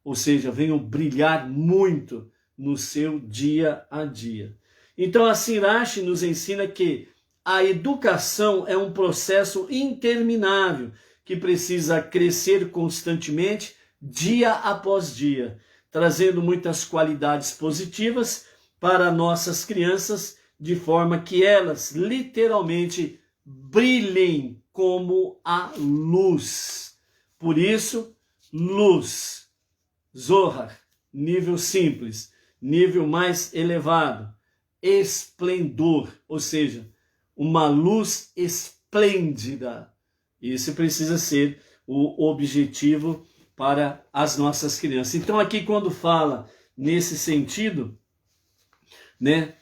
Ou seja, venham brilhar muito no seu dia a dia. Então a Sirach nos ensina que a educação é um processo interminável, que precisa crescer constantemente, dia após dia, trazendo muitas qualidades positivas para nossas crianças, de forma que elas literalmente brilhem como a luz. Por isso, luz, zohar, nível simples, nível mais elevado, esplendor, ou seja, uma luz esplêndida. Isso precisa ser o objetivo para as nossas crianças. Então aqui quando fala nesse sentido, né,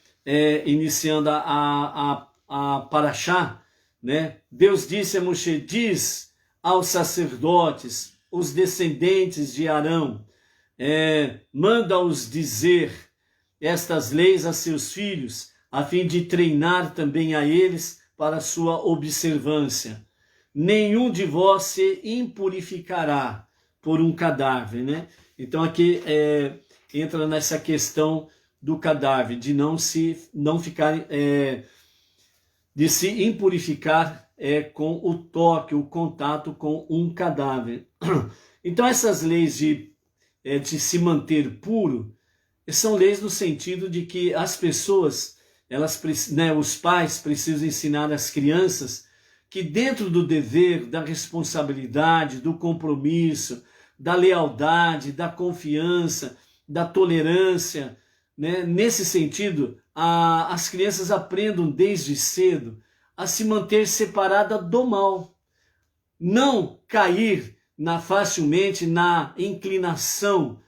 iniciando a Parashá, né, Deus disse a Moshe, diz aos sacerdotes, os descendentes de Arão, manda-os dizer estas leis a seus filhos, a fim de treinar também a eles para a sua observância. Nenhum de vós se impurificará por um cadáver, né? Então aqui entra nessa questão do cadáver, de não ficar, de se impurificar com o toque, o contato com um cadáver. Então essas leis de se manter puro são leis no sentido de que as pessoas, os pais precisam ensinar as crianças que dentro do dever, da responsabilidade, do compromisso, da lealdade, da confiança, da tolerância, né? Nesse sentido, as crianças aprendam desde cedo a se manter separada do mal, não cair facilmente na inclinação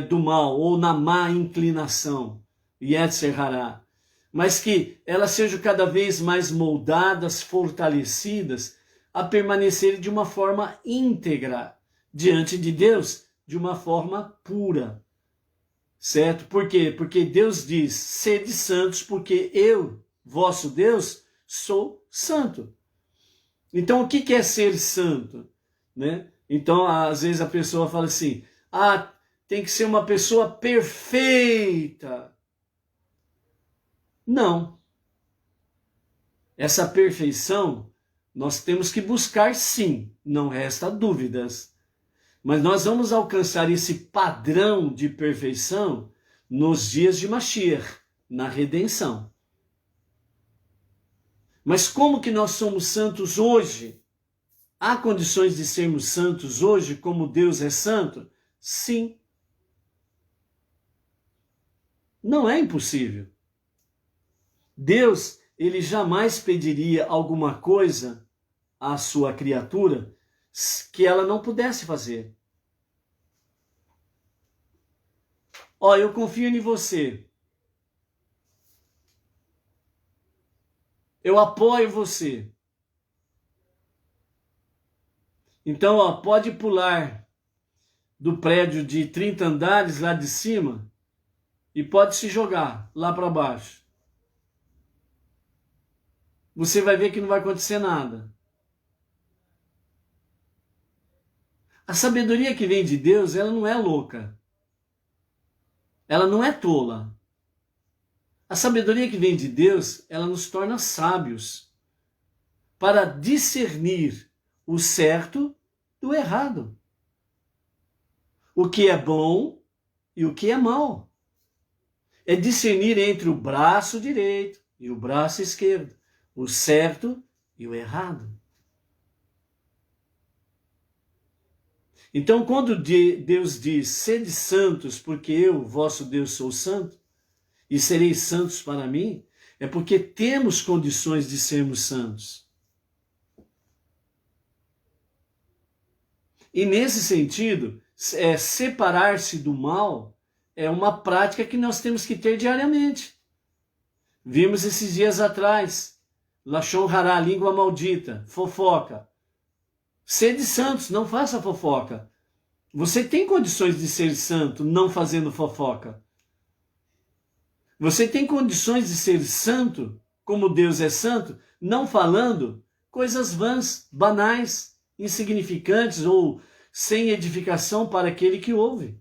do mal ou na má inclinação, Yetzer Hará, mas que elas sejam cada vez mais moldadas, fortalecidas, a permanecerem de uma forma íntegra diante de Deus, de uma forma pura. Certo? Por quê? Porque Deus diz, sede santos, porque eu, vosso Deus, sou santo. Então, o que é ser santo? Né? Então, às vezes a pessoa fala assim, tem que ser uma pessoa perfeita. Não. Essa perfeição nós temos que buscar sim, não resta dúvidas. Mas nós vamos alcançar esse padrão de perfeição nos dias de Mashiach, na redenção. Mas como que nós somos santos hoje? Há condições de sermos santos hoje como Deus é santo? Sim. Não é impossível. Deus, ele jamais pediria alguma coisa à sua criatura que ela não pudesse fazer. Eu confio em você. Eu apoio você. Então, pode pular do prédio de 30 andares lá de cima e pode se jogar lá para baixo. Você vai ver que não vai acontecer nada. A sabedoria que vem de Deus, ela não é louca. Ela não é tola. A sabedoria que vem de Deus, ela nos torna sábios para discernir o certo do errado. O que é bom e o que é mal. É discernir entre o braço direito e o braço esquerdo, o certo e o errado. Então, quando Deus diz, sede santos, porque eu, vosso Deus, sou santo, e sereis santos para mim, é porque temos condições de sermos santos. E nesse sentido, separar-se do mal é uma prática que nós temos que ter diariamente. Vimos esses dias atrás, Lashon Hará, língua maldita, fofoca. Sede santos, não faça fofoca. Você tem condições de ser santo não fazendo fofoca. Você tem condições de ser santo, como Deus é santo, não falando coisas vãs, banais, insignificantes ou sem edificação para aquele que ouve.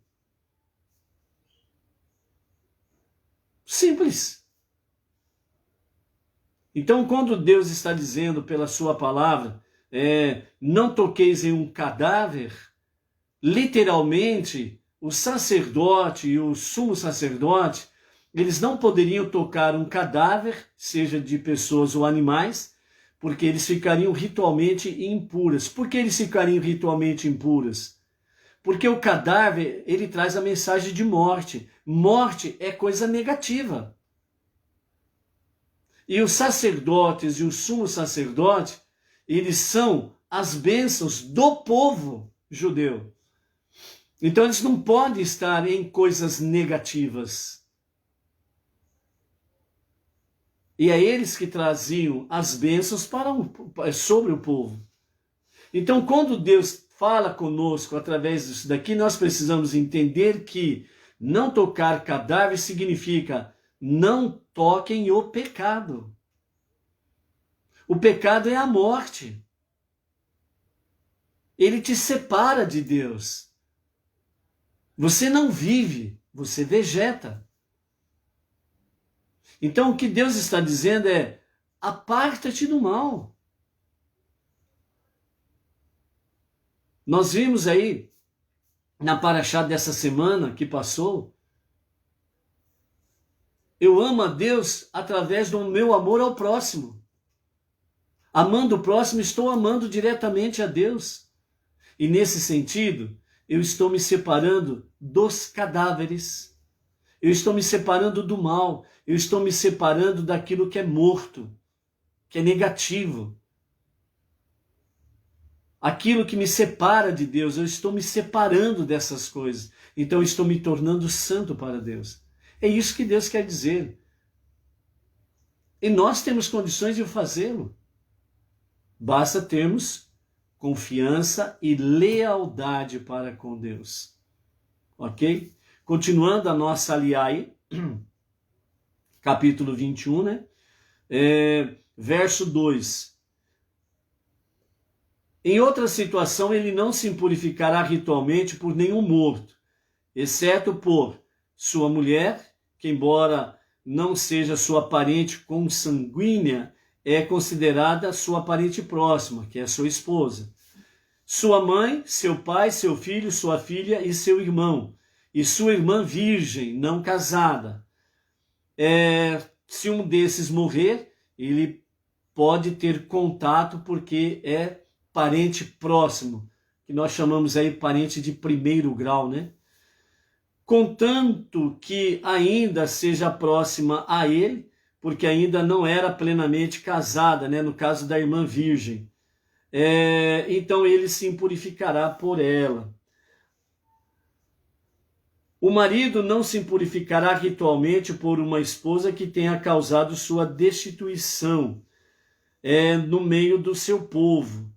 Simples. Então, quando Deus está dizendo pela sua palavra, não toqueis em um cadáver, literalmente, o sacerdote e o sumo sacerdote, eles não poderiam tocar um cadáver, seja de pessoas ou animais, porque eles ficariam ritualmente impuras. Por que eles ficariam ritualmente impuras? Porque o cadáver, ele traz a mensagem de morte. Morte é coisa negativa. E os sacerdotes e o sumo sacerdote, eles são as bênçãos do povo judeu. Então eles não podem estar em coisas negativas. E é eles que traziam as bênçãos sobre o povo. Então, quando Deus fala conosco através disso daqui, nós precisamos entender que não tocar cadáver significa não toquem o pecado. O pecado é a morte. Ele te separa de Deus. Você não vive, você vegeta. Então o que Deus está dizendo é: aparta-te do mal. Nós vimos aí, na paraxá dessa semana que passou, eu amo a Deus através do meu amor ao próximo. Amando o próximo, estou amando diretamente a Deus. E nesse sentido, eu estou me separando dos cadáveres. Eu estou me separando do mal. Eu estou me separando daquilo que é morto, que é negativo. Aquilo que me separa de Deus, eu estou me separando dessas coisas. Então eu estou me tornando santo para Deus. É isso que Deus quer dizer. E nós temos condições de fazê-lo. Basta termos confiança e lealdade para com Deus. Ok? Continuando a nossa aliai, capítulo 21, né? Verso 2. Em outra situação, ele não se impurificará ritualmente por nenhum morto, exceto por sua mulher, que embora não seja sua parente consanguínea, é considerada sua parente próxima, que é sua esposa. Sua mãe, seu pai, seu filho, sua filha e seu irmão, e sua irmã virgem, não casada. Se um desses morrer, ele pode ter contato porque é parente próximo, que nós chamamos aí parente de primeiro grau, né? Contanto que ainda seja próxima a ele, porque ainda não era plenamente casada, né? No caso da irmã virgem. Então ele se impurificará por ela. O marido não se impurificará ritualmente por uma esposa que tenha causado sua destituição no meio do seu povo.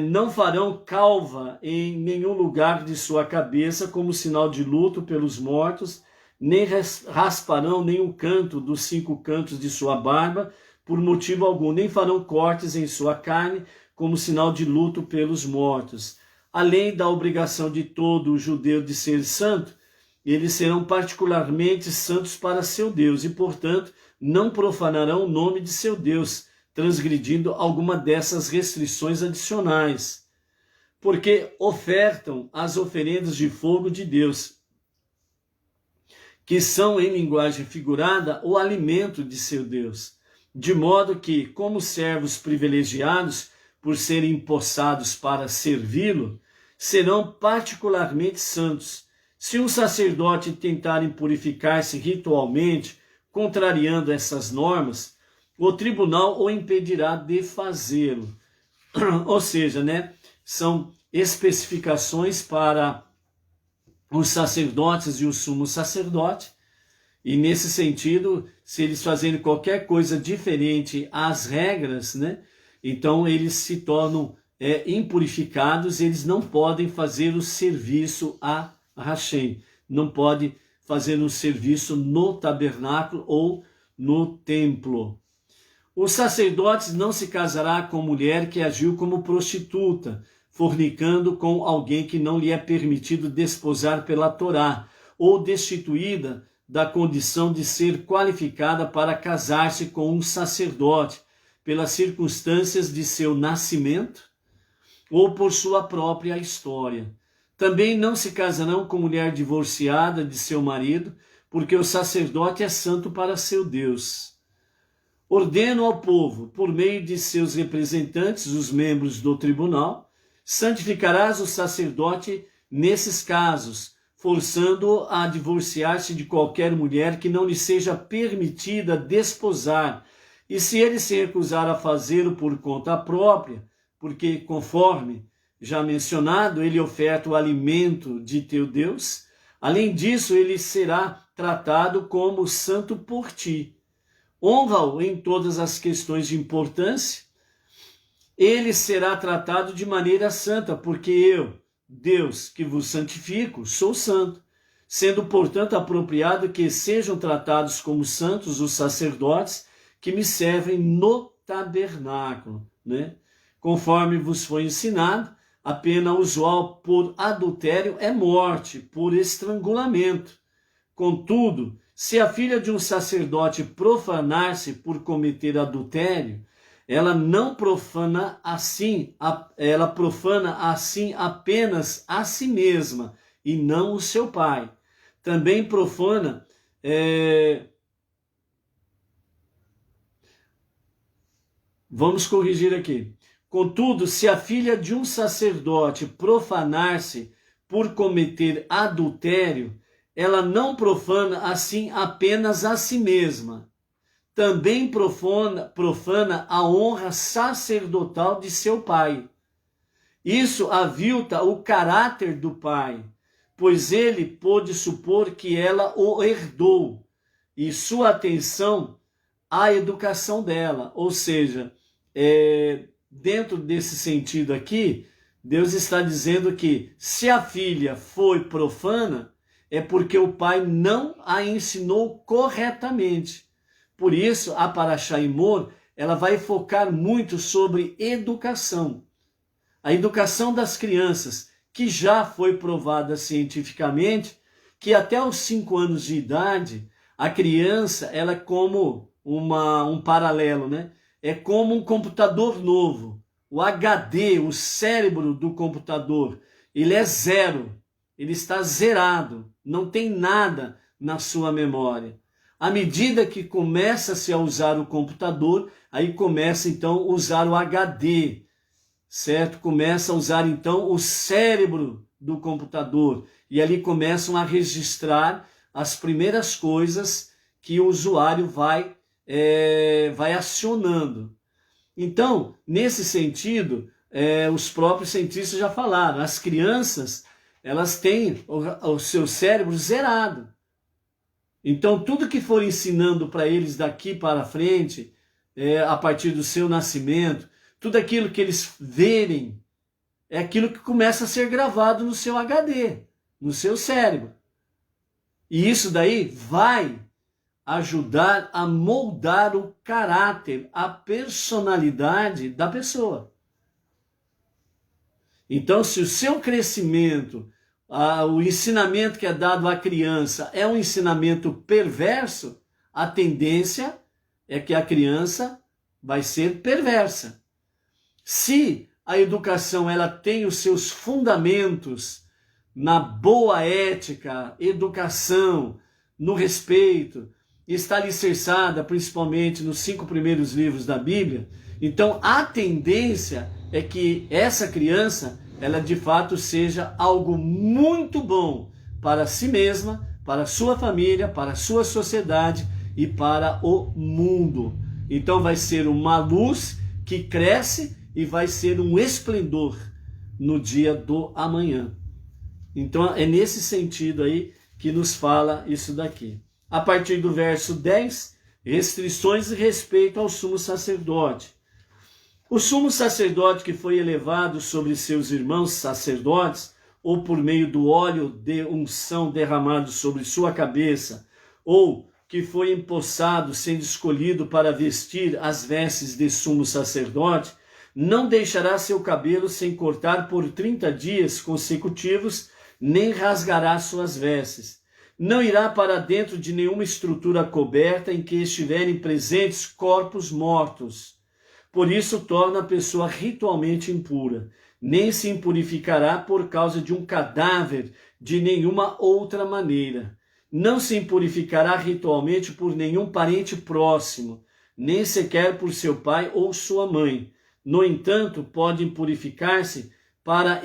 Não farão calva em nenhum lugar de sua cabeça como sinal de luto pelos mortos, nem rasparão nenhum canto dos 5 cantos de sua barba por motivo algum, nem farão cortes em sua carne como sinal de luto pelos mortos. Além da obrigação de todo judeu de ser santo, eles serão particularmente santos para seu Deus e, portanto, não profanarão o nome de seu Deus, transgredindo alguma dessas restrições adicionais, porque ofertam as oferendas de fogo de Deus, que são, em linguagem figurada, o alimento de seu Deus, de modo que, como servos privilegiados, por serem empossados para servi-lo, serão particularmente santos. Se um sacerdote tentar purificar-se ritualmente, contrariando essas normas, o tribunal o impedirá de fazê-lo. Ou seja, né, são especificações para os sacerdotes e o sumo sacerdote, e nesse sentido, se eles fazerem qualquer coisa diferente às regras, né, então eles se tornam impurificados, eles não podem fazer o serviço a Hashem, não podem fazer um serviço no tabernáculo ou no templo. Os sacerdotes não se casará com mulher que agiu como prostituta, fornicando com alguém que não lhe é permitido desposar pela Torá, ou destituída da condição de ser qualificada para casar-se com um sacerdote, pelas circunstâncias de seu nascimento, ou por sua própria história. Também não se casarão com mulher divorciada de seu marido, porque o sacerdote é santo para seu Deus. Ordeno ao povo, por meio de seus representantes, os membros do tribunal, santificarás o sacerdote nesses casos, forçando-o a divorciar-se de qualquer mulher que não lhe seja permitida desposar, e se ele se recusar a fazê-lo por conta própria, porque, conforme já mencionado, ele oferta o alimento de teu Deus, além disso, ele será tratado como santo por ti. honra-o em todas as questões de importância, ele será tratado de maneira santa, porque eu, Deus, que vos santifico, sou santo, sendo, portanto, apropriado que sejam tratados como santos os sacerdotes que me servem no tabernáculo, né? Conforme vos foi ensinado, a pena usual por adultério é morte, por estrangulamento. Contudo, se a filha de um sacerdote profanar-se por cometer adultério, ela profana assim apenas a si mesma e não o seu pai. Também profana vamos corrigir aqui. Contudo, se a filha de um sacerdote profanar-se por cometer adultério, ela não profana assim apenas a si mesma. Também profana a honra sacerdotal de seu pai. Isso avilta o caráter do pai, pois ele pôde supor que ela o herdou, e sua atenção à educação dela. Ou seja, dentro desse sentido aqui, Deus está dizendo que se a filha foi profana, é porque o pai não a ensinou corretamente. Por isso, a Parashá Emor, ela vai focar muito sobre educação. A educação das crianças, que já foi provada cientificamente, que até os 5 anos de idade, a criança, ela é como um paralelo, né? É como um computador novo. O HD, o cérebro do computador, ele é zero. Ele está zerado. Não tem nada na sua memória. À medida que começa-se a usar o computador, aí começa então a usar o HD, certo? Começa a usar então o cérebro do computador. E ali começam a registrar as primeiras coisas que o usuário vai acionando. Então, nesse sentido, os próprios cientistas já falaram, as crianças, elas têm o seu cérebro zerado. Então, tudo que for ensinando para eles daqui para frente, a partir do seu nascimento, tudo aquilo que eles verem, é aquilo que começa a ser gravado no seu HD, no seu cérebro. E isso daí vai ajudar a moldar o caráter, a personalidade da pessoa. Então, se o seu crescimento, o ensinamento que é dado à criança é um ensinamento perverso, a tendência é que a criança vai ser perversa. Se a educação ela tem os seus fundamentos na boa ética, educação, no respeito, está alicerçada principalmente nos 5 primeiros livros da Bíblia, então a tendência é que essa criança, ela de fato seja algo muito bom para si mesma, para a sua família, para a sua sociedade e para o mundo. Então vai ser uma luz que cresce e vai ser um esplendor no dia do amanhã. Então é nesse sentido aí que nos fala isso daqui. A partir do verso 10, restrições e respeito ao sumo sacerdote. O sumo sacerdote que foi elevado sobre seus irmãos sacerdotes, ou por meio do óleo de unção derramado sobre sua cabeça, ou que foi empossado, sendo escolhido para vestir as vestes de sumo sacerdote, não deixará seu cabelo sem cortar por 30 dias consecutivos, nem rasgará suas vestes. Não irá para dentro de nenhuma estrutura coberta em que estiverem presentes corpos mortos. Por isso torna a pessoa ritualmente impura. Nem se impurificará por causa de um cadáver de nenhuma outra maneira. Não se impurificará ritualmente por nenhum parente próximo, nem sequer por seu pai ou sua mãe. No entanto, pode impurificar-se para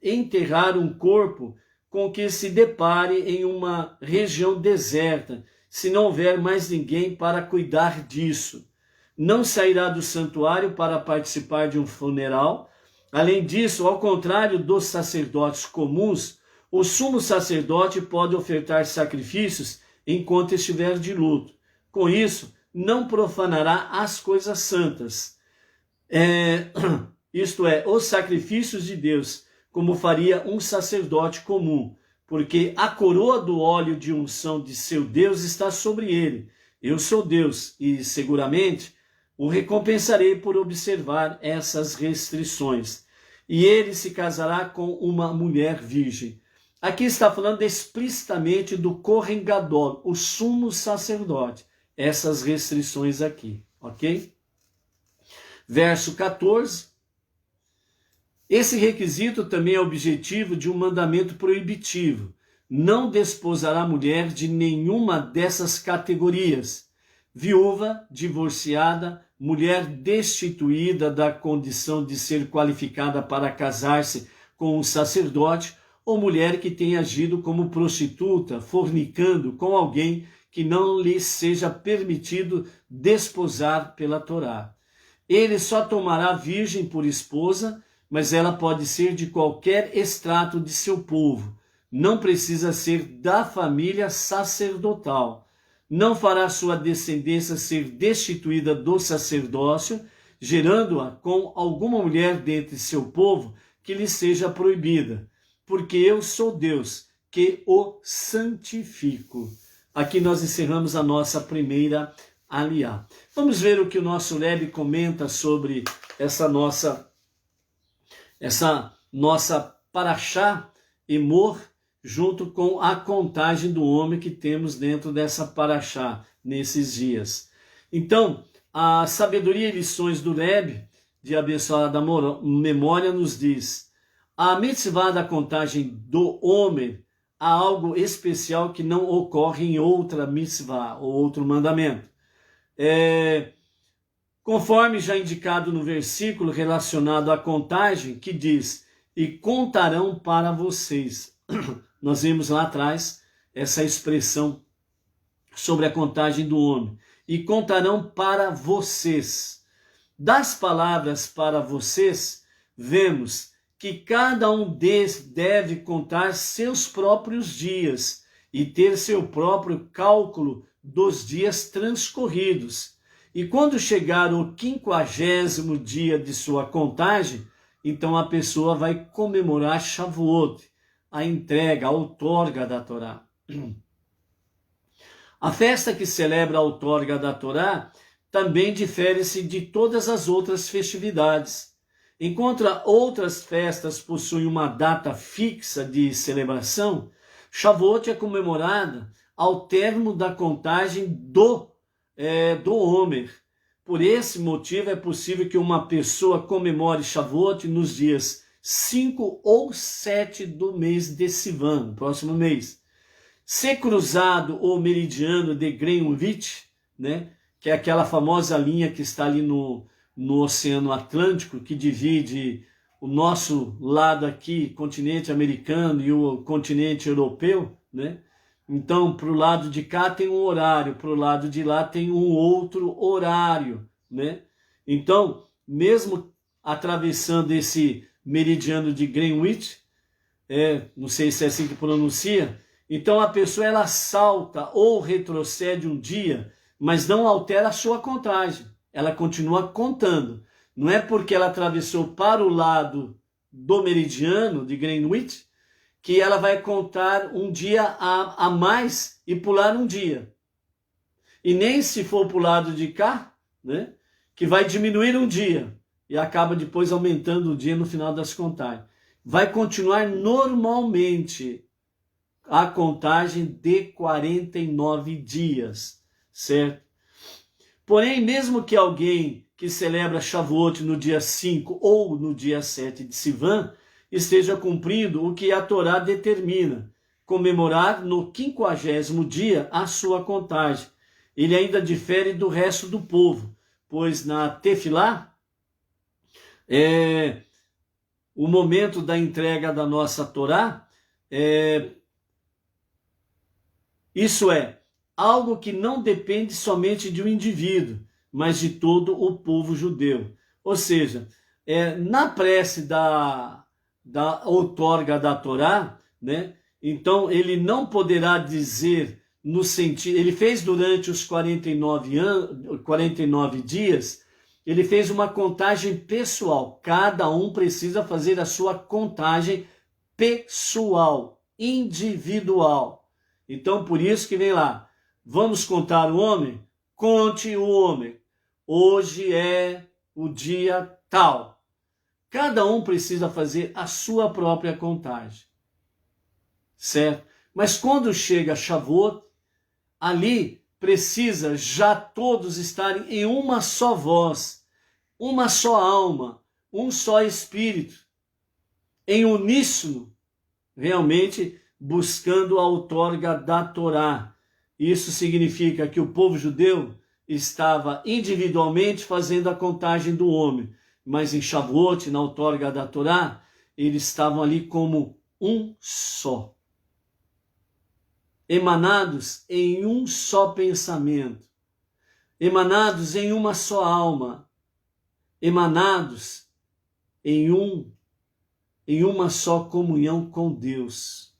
enterrar um corpo com que se depare em uma região deserta, se não houver mais ninguém para cuidar disso. Não sairá do santuário para participar de um funeral. Além disso, ao contrário dos sacerdotes comuns, o sumo sacerdote pode ofertar sacrifícios enquanto estiver de luto. Com isso, não profanará as coisas santas. Isto é, os sacrifícios de Deus, como faria um sacerdote comum, porque a coroa do óleo de unção de seu Deus está sobre ele. Eu sou Deus e seguramente o recompensarei por observar essas restrições. E ele se casará com uma mulher virgem. Aqui está falando explicitamente do Kohen Gadol, o sumo sacerdote. Essas restrições aqui, ok? Verso 14. Esse requisito também é objetivo de um mandamento proibitivo. Não desposará mulher de nenhuma dessas categorias. Viúva, divorciada, mulher destituída da condição de ser qualificada para casar-se com um sacerdote, ou mulher que tenha agido como prostituta, fornicando com alguém que não lhe seja permitido desposar pela Torá. Ele só tomará virgem por esposa, mas ela pode ser de qualquer extrato de seu povo. Não precisa ser da família sacerdotal. Não fará sua descendência ser destituída do sacerdócio, gerando-a com alguma mulher dentre seu povo que lhe seja proibida, porque eu sou Deus, que o santifico. Aqui nós encerramos a nossa primeira aliá. Vamos ver o que o nosso Rebbe comenta sobre essa nossa paraxá Emor, junto com a contagem do homem que temos dentro dessa paraxá nesses dias. Então, a sabedoria e lições do Rebbe, de abençoada memória, nos diz: a mitzvah da contagem do homem há algo especial que não ocorre em outra mitzvah, ou outro mandamento. Conforme já indicado no versículo relacionado à contagem, que diz: e contarão para vocês. Nós vimos lá atrás essa expressão sobre a contagem do homem. E contarão para vocês. Das palavras para vocês, vemos que cada um deles deve contar seus próprios dias e ter seu próprio cálculo dos dias transcorridos. E quando chegar o 50º dia de sua contagem, então a pessoa vai comemorar Shavuot, a entrega, a outorga da Torá. A festa que celebra a outorga da Torá também difere-se de todas as outras festividades. Enquanto outras festas possuem uma data fixa de celebração, Shavuot é comemorada ao termo da contagem do Homer. Por esse motivo é possível que uma pessoa comemore Shavuot nos dias 5 ou 7 do mês de Sivan, próximo mês. Se cruzado o meridiano de Greenwich, né, que é aquela famosa linha que está ali no Oceano Atlântico, que divide o nosso lado aqui, continente americano, e o continente europeu, né? Então, para o lado de cá tem um horário, para o lado de lá tem um outro horário, né? Então, mesmo atravessando esse meridiano de Greenwich, não sei se é assim que pronuncia, então a pessoa ela salta ou retrocede um dia, mas não altera a sua contagem, ela continua contando. Não é porque ela atravessou para o lado do meridiano de Greenwich que ela vai contar um dia a mais e pular um dia. E nem se for para o lado de cá, né, que vai diminuir um dia e acaba depois aumentando o dia no final das contagens. Vai continuar normalmente a contagem de 49 dias, certo? Porém, mesmo que alguém que celebra Shavuot no dia 5 ou no dia 7 de Sivan esteja cumprindo o que a Torá determina, comemorar no 50º dia a sua contagem. Ele ainda difere do resto do povo, pois na Tefilá, o momento da entrega da nossa Torá, isso é, algo que não depende somente de um indivíduo, mas de todo o povo judeu. Ou seja, na prece da outorga da Torá, né, então ele não poderá dizer no sentido, ele fez durante os 49 dias, ele fez uma contagem pessoal. Cada um precisa fazer a sua contagem pessoal, individual. Então, por isso que vem lá, vamos contar o homem? Conte o homem. Hoje é o dia tal. Cada um precisa fazer a sua própria contagem. Certo? Mas quando chega Shavuot, ali precisa já todos estarem em uma só voz, uma só alma, um só espírito, em uníssono, realmente buscando a outorga da Torá. Isso significa que o povo judeu estava individualmente fazendo a contagem do homem, mas em Shavuot, na outorga da Torá, eles estavam ali como um só, emanados em um só pensamento, emanados em uma só alma, emanados em uma só comunhão com Deus.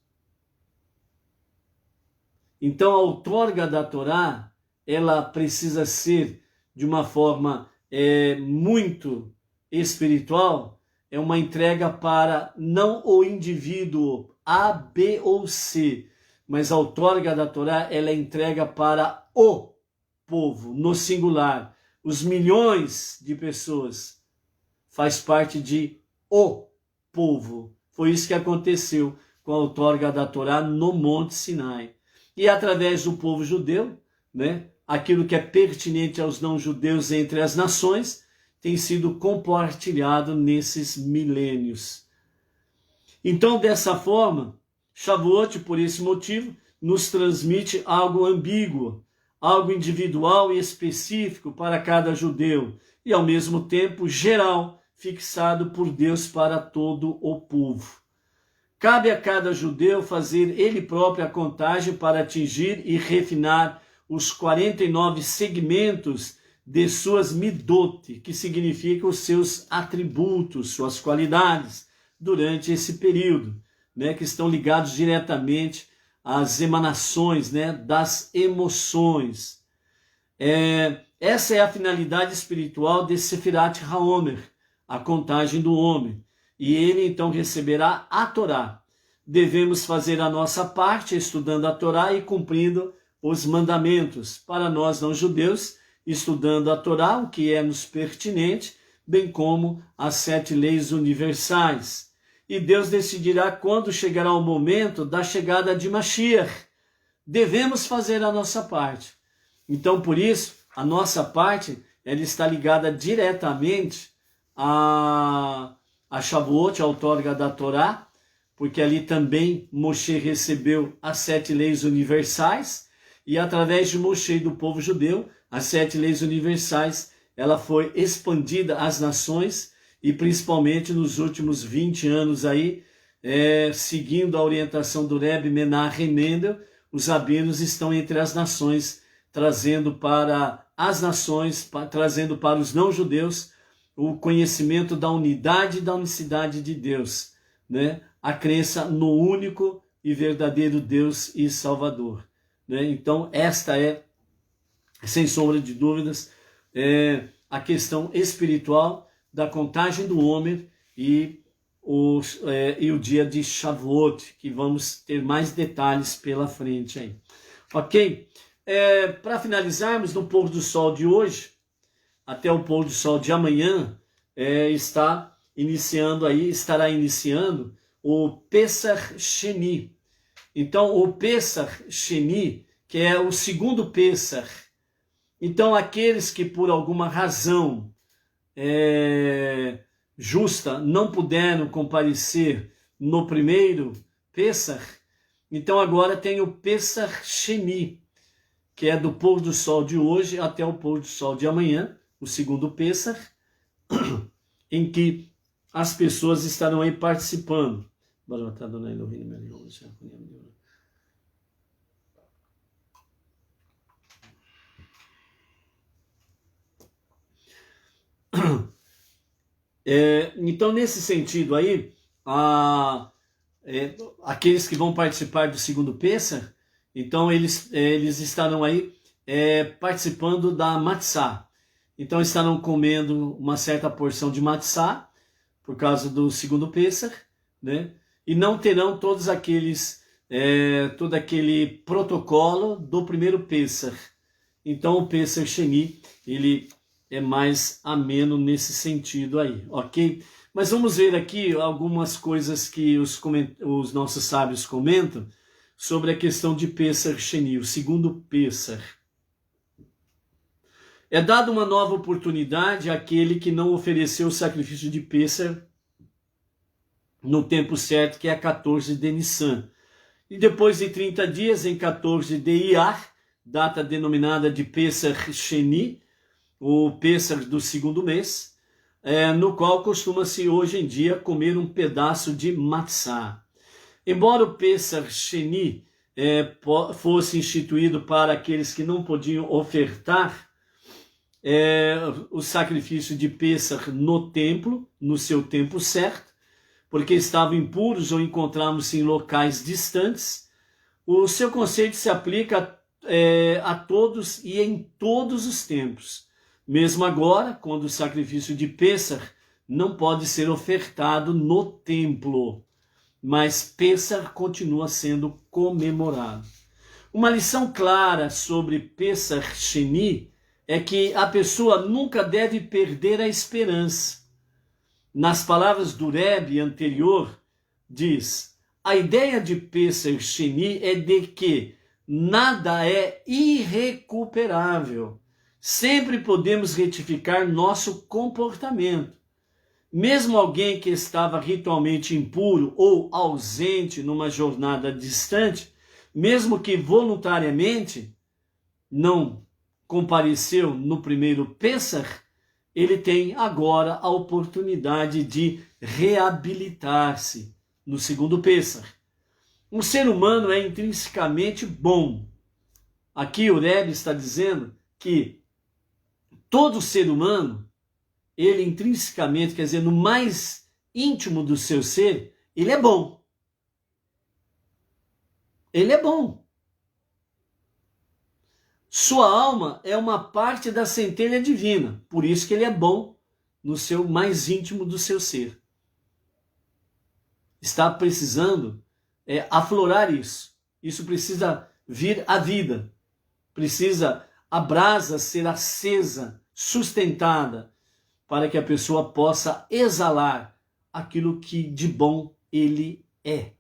Então a outorga da Torá, ela precisa ser de uma forma muito espiritual, é uma entrega para não o indivíduo A, B ou C, mas a outorga da Torá, ela é entrega para o povo, no singular. Os milhões de pessoas faz parte de o povo. Foi isso que aconteceu com a outorga da Torá no Monte Sinai. E através do povo judeu, né, aquilo que é pertinente aos não-judeus entre as nações, tem sido compartilhado nesses milênios. Então, dessa forma, Shavuot, por esse motivo, nos transmite algo ambíguo, algo individual e específico para cada judeu, e ao mesmo tempo geral, fixado por Deus para todo o povo. Cabe a cada judeu fazer ele próprio a contagem para atingir e refinar os 49 segmentos de suas midot, que significam os seus atributos, suas qualidades, durante esse período, né, que estão ligados diretamente às emanações, né, das emoções. Essa é a finalidade espiritual de Sefirat HaOmer, a contagem do homem. E ele então receberá a Torá. Devemos fazer a nossa parte estudando a Torá e cumprindo os mandamentos. Para nós não judeus, estudando a Torá, o que é nos pertinente, bem como as 7 leis universais. E Deus decidirá quando chegará o momento da chegada de Mashiach. Devemos fazer a nossa parte. Então, por isso, a nossa parte ela está ligada diretamente a Shavuot, a outorga da Torá, porque ali também Moshe recebeu as 7 leis universais, e através de Moshe e do povo judeu, as 7 leis universais, ela foi expandida às nações, e principalmente nos últimos 20 anos aí, seguindo a orientação do Rebbe Menachem Mendel, os rabinos estão entre as nações, trazendo para as nações, trazendo para os não-judeus, o conhecimento da unidade e da unicidade de Deus, né? A crença no único e verdadeiro Deus e Salvador, né? Então, esta é, sem sombra de dúvidas, a questão espiritual da contagem do homem e o dia de Shavuot, que vamos ter mais detalhes pela frente aí. Ok? Para finalizarmos, no pôr do sol de hoje, até o pôr do sol de amanhã, estará iniciando o Pesach Sheni. Então, o Pesach Sheni, que é o segundo Pesach. Então, aqueles que por alguma razão justa não puderam comparecer no primeiro Pesach, então agora tem o Pesach Sheni, que é do pôr do sol de hoje até o pôr do sol de amanhã, o segundo Pesach, em que as pessoas estarão aí participando. Então, nesse sentido aí, aqueles que vão participar do segundo Pesach, Então eles estarão aí participando da matzá. Então estarão comendo uma certa porção de matzá, por causa do segundo Pêssar, né? E não terão todo aquele protocolo do primeiro Pêssar. Então o Pêssar Sheni, ele é mais ameno nesse sentido aí, ok? Mas vamos ver aqui algumas coisas que os nossos sábios comentam sobre a questão de Pêssar Sheni, o segundo Pêssar. É dada uma nova oportunidade àquele que não ofereceu o sacrifício de Pêssar no tempo certo, que é 14 de Nissan. E depois de 30 dias, em 14 de Iyar, data denominada de Pêssar Sheni, o Pêssar do segundo mês, no qual costuma-se hoje em dia comer um pedaço de matzá. Embora o Pêssar Sheni fosse instituído para aqueles que não podiam ofertar o sacrifício de Pêssar no templo, no seu tempo certo, porque estavam impuros ou encontravam-se em locais distantes, o seu conceito se aplica a todos e em todos os tempos. Mesmo agora, quando o sacrifício de Pêssar não pode ser ofertado no templo, mas Pêssar continua sendo comemorado. Uma lição clara sobre Pêssar Sheni é que a pessoa nunca deve perder a esperança. Nas palavras do Rebbe anterior, diz: a ideia de Pêssar Sheni é de que nada é irrecuperável. Sempre podemos retificar nosso comportamento. Mesmo alguém que estava ritualmente impuro ou ausente numa jornada distante, mesmo que voluntariamente não compareceu no primeiro Pêssar, ele tem agora a oportunidade de reabilitar-se no segundo Pêssar. Um ser humano é intrinsecamente bom. Aqui o Rebbe está dizendo que todo ser humano, ele intrinsecamente, quer dizer, no mais íntimo do seu ser, ele é bom. Ele é bom. Sua alma é uma parte da centelha divina, por isso que ele é bom no seu mais íntimo do seu ser. Está precisando aflorar isso. Isso precisa vir à vida. Precisa a brasa ser acesa, sustentada, para que a pessoa possa exalar aquilo que de bom ele é.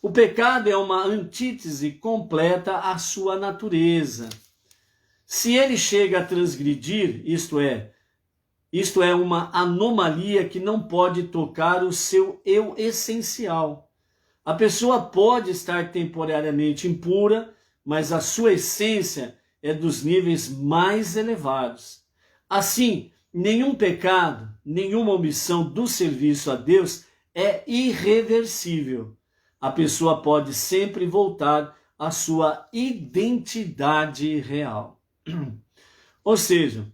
O pecado é uma antítese completa à sua natureza. Se ele chega a transgredir, isto é uma anomalia que não pode tocar o seu eu essencial. A pessoa pode estar temporariamente impura, mas a sua essência é dos níveis mais elevados. Assim, nenhum pecado, nenhuma omissão do serviço a Deus é irreversível. A pessoa pode sempre voltar à sua identidade real. Ou seja,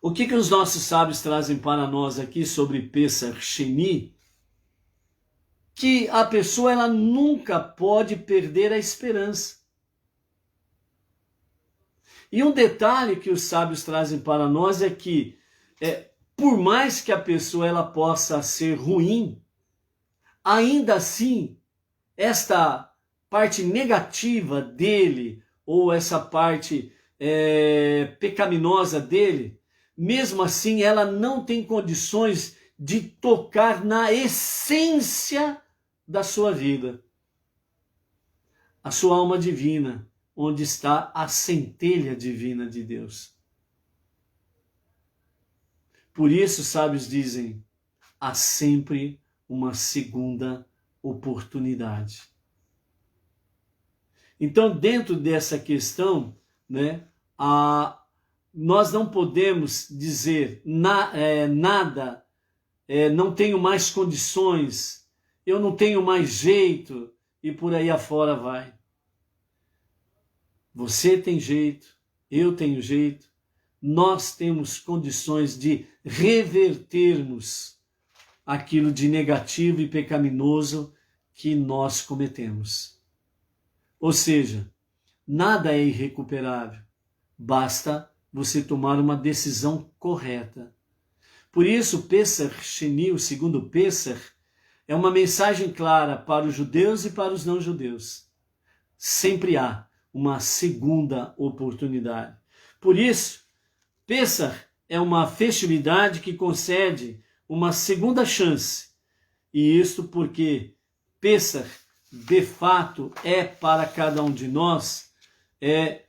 o que os nossos sábios trazem para nós aqui sobre Pêssar Sheni? Que a pessoa ela nunca pode perder a esperança. E um detalhe que os sábios trazem para nós é que, por mais que a pessoa ela possa ser ruim, ainda assim, esta parte negativa dele, ou essa parte pecaminosa dele, mesmo assim ela não tem condições de tocar na essência da sua vida. A sua alma divina, onde está a centelha divina de Deus. Por isso, sábios dizem, há sempre uma segunda oportunidade. Então, dentro dessa questão, nós não podemos dizer nada, não tenho mais condições, eu não tenho mais jeito, e por aí afora vai. Você tem jeito, eu tenho jeito, nós temos condições de revertermos aquilo de negativo e pecaminoso que nós cometemos. Ou seja, nada é irrecuperável, basta você tomar uma decisão correta. Por isso, Pesach Sheni, o segundo Pesach, é uma mensagem clara para os judeus e para os não-judeus. Sempre há uma segunda oportunidade. Por isso, Pesach é uma festividade que concede uma segunda chance. E isto porque Pesach, de fato, é para cada um de nós, é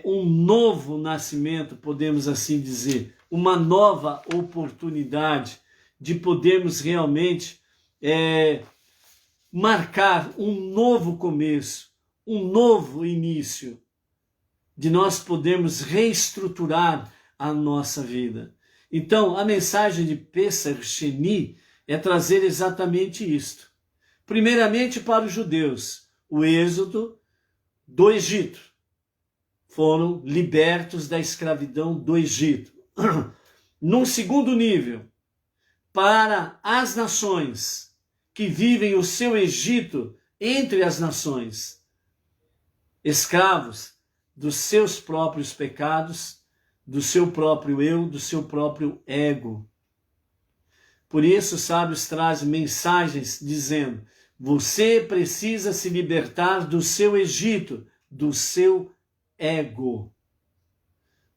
um novo nascimento, podemos assim dizer, uma nova oportunidade de podermos realmente marcar um novo começo, um novo início, de nós podermos reestruturar a nossa vida. Então, a mensagem de Pesach Sheni é trazer exatamente isto. Primeiramente, para os judeus, o êxodo do Egito. Foram libertos da escravidão do Egito. Num segundo nível, para as nações que vivem o seu Egito entre as nações, escravos dos seus próprios pecados, do seu próprio eu, do seu próprio ego. Por isso, os sábios trazem mensagens dizendo: você precisa se libertar do seu Egito, do seu ego.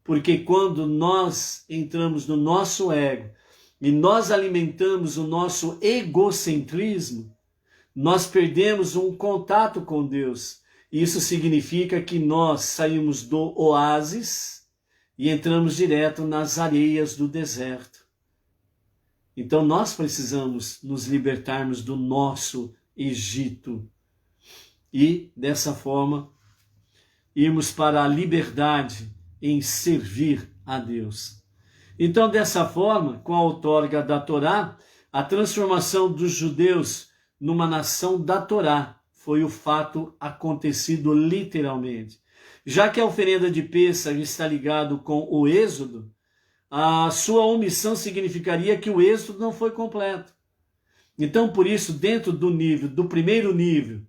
Porque quando nós entramos no nosso ego e nós alimentamos o nosso egocentrismo, nós perdemos um contato com Deus. Isso significa que nós saímos do oásis e entramos direto nas areias do deserto. Então nós precisamos nos libertarmos do nosso Egito e, dessa forma, irmos para a liberdade em servir a Deus. Então, dessa forma, com a outorga da Torá, a transformação dos judeus numa nação da Torá foi o fato acontecido literalmente. Já que a oferenda de Pêssego está ligado com o êxodo, a sua omissão significaria que o êxodo não foi completo. Então, por isso, dentro do primeiro nível,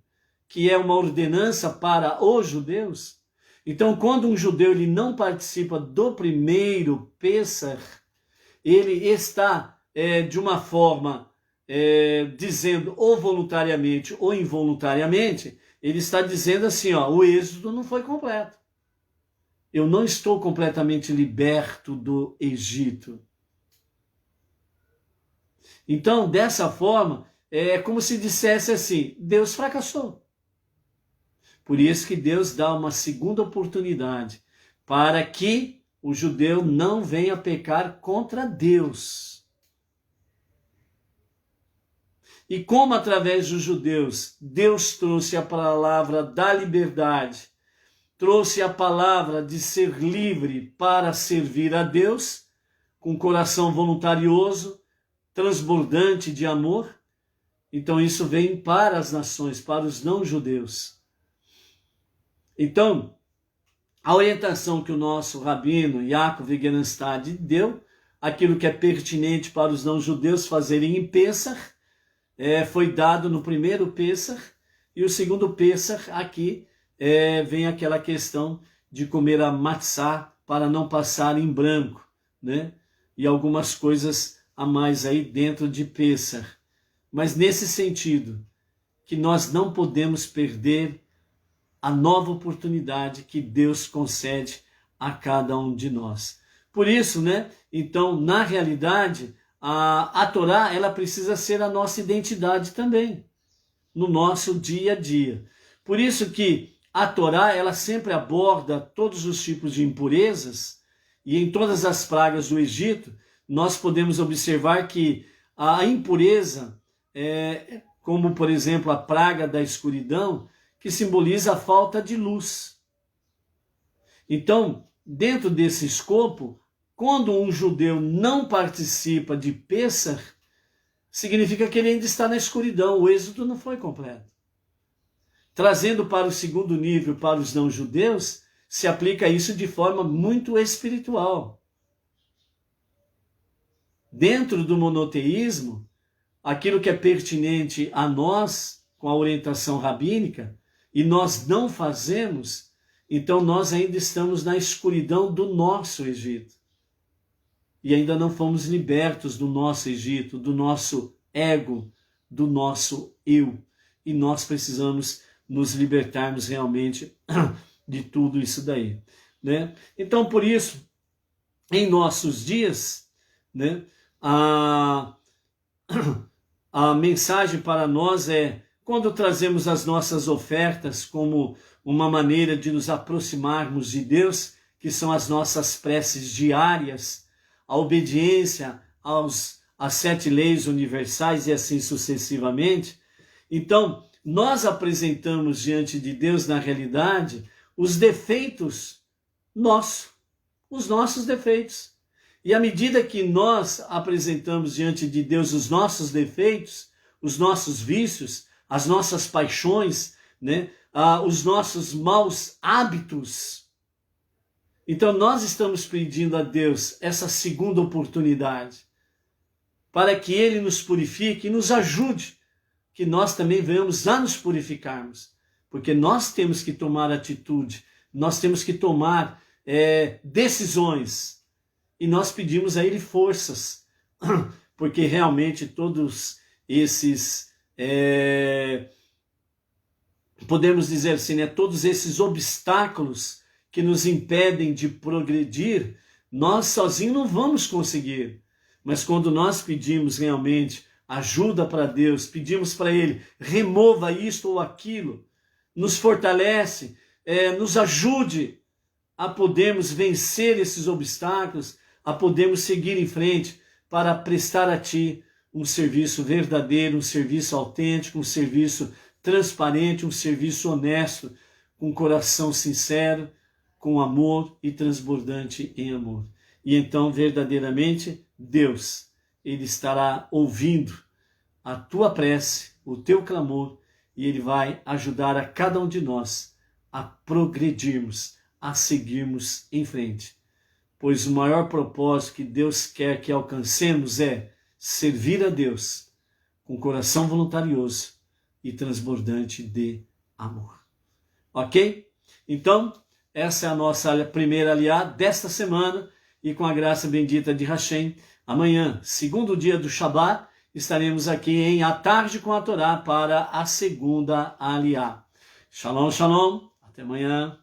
que é uma ordenança para os judeus, então, quando um judeu ele não participa do primeiro Pêssego, ele está, de uma forma, dizendo ou voluntariamente ou involuntariamente, ele está dizendo assim, o êxodo não foi completo. Eu não estou completamente liberto do Egito. Então, dessa forma, é como se dissesse assim, Deus fracassou. Por isso que Deus dá uma segunda oportunidade para que o judeu não venha pecar contra Deus. E como através dos judeus, Deus trouxe a palavra da liberdade, trouxe a palavra de ser livre para servir a Deus, com coração voluntarioso, transbordante de amor, então isso vem para as nações, para os não-judeus. Então, a orientação que o nosso rabino Yaakov Wittgenstein deu, aquilo que é pertinente para os não-judeus fazerem em Pêssego, foi dado no primeiro Pêssego, e o segundo Pêssego aqui vem aquela questão de comer a matzá para não passar em branco, né? E algumas coisas a mais aí dentro de Pêssego. Mas nesse sentido, que nós não podemos perder a nova oportunidade que Deus concede a cada um de nós. Por isso, né? Então, na realidade, a Torá, ela precisa ser a nossa identidade também, no nosso dia a dia. Por isso que a Torá, ela sempre aborda todos os tipos de impurezas, e em todas as pragas do Egito, nós podemos observar que a impureza, como por exemplo a praga da escuridão, que simboliza a falta de luz. Então, dentro desse escopo, quando um judeu não participa de Pêssego, significa que ele ainda está na escuridão, o êxodo não foi completo. Trazendo para o segundo nível, para os não-judeus, se aplica isso de forma muito espiritual. Dentro do monoteísmo, aquilo que é pertinente a nós, com a orientação rabínica, e nós não fazemos, então nós ainda estamos na escuridão do nosso Egito. E ainda não fomos libertos do nosso Egito, do nosso ego, do nosso eu. E nós precisamos nos libertarmos realmente de tudo isso daí, né? Então, por isso, em nossos dias, né, a mensagem para nós é, quando trazemos as nossas ofertas como uma maneira de nos aproximarmos de Deus, que são as nossas preces diárias, a obediência às 7 leis universais e assim sucessivamente, então nós apresentamos diante de Deus, na realidade, os defeitos nossos, os nossos defeitos. E à medida que nós apresentamos diante de Deus os nossos defeitos, os nossos vícios, as nossas paixões, né, os nossos maus hábitos, então nós estamos pedindo a Deus essa segunda oportunidade para que Ele nos purifique e nos ajude, que nós também venhamos a nos purificarmos, porque nós temos que tomar atitude, nós temos que tomar decisões, e nós pedimos a Ele forças, porque realmente todos esses, podemos dizer assim, né, todos esses obstáculos que nos impedem de progredir, nós sozinhos não vamos conseguir. Mas quando nós pedimos realmente ajuda para Deus, pedimos para Ele, remova isto ou aquilo, nos fortalece, nos ajude a podermos vencer esses obstáculos, a podermos seguir em frente para prestar a Ti um serviço verdadeiro, um serviço autêntico, um serviço transparente, um serviço honesto, com coração sincero, com amor e transbordante em amor. E então, verdadeiramente, Deus, Ele estará ouvindo a tua prece, o teu clamor, e Ele vai ajudar a cada um de nós a progredirmos, a seguirmos em frente. Pois o maior propósito que Deus quer que alcancemos é servir a Deus com coração voluntarioso e transbordante de amor. Ok? Então, essa é a nossa primeira aliada desta semana, e com a graça bendita de Hashem, amanhã, segundo dia do Shabat, estaremos aqui em A Tarde com a Torá para a segunda aliá. Shalom, shalom, até amanhã.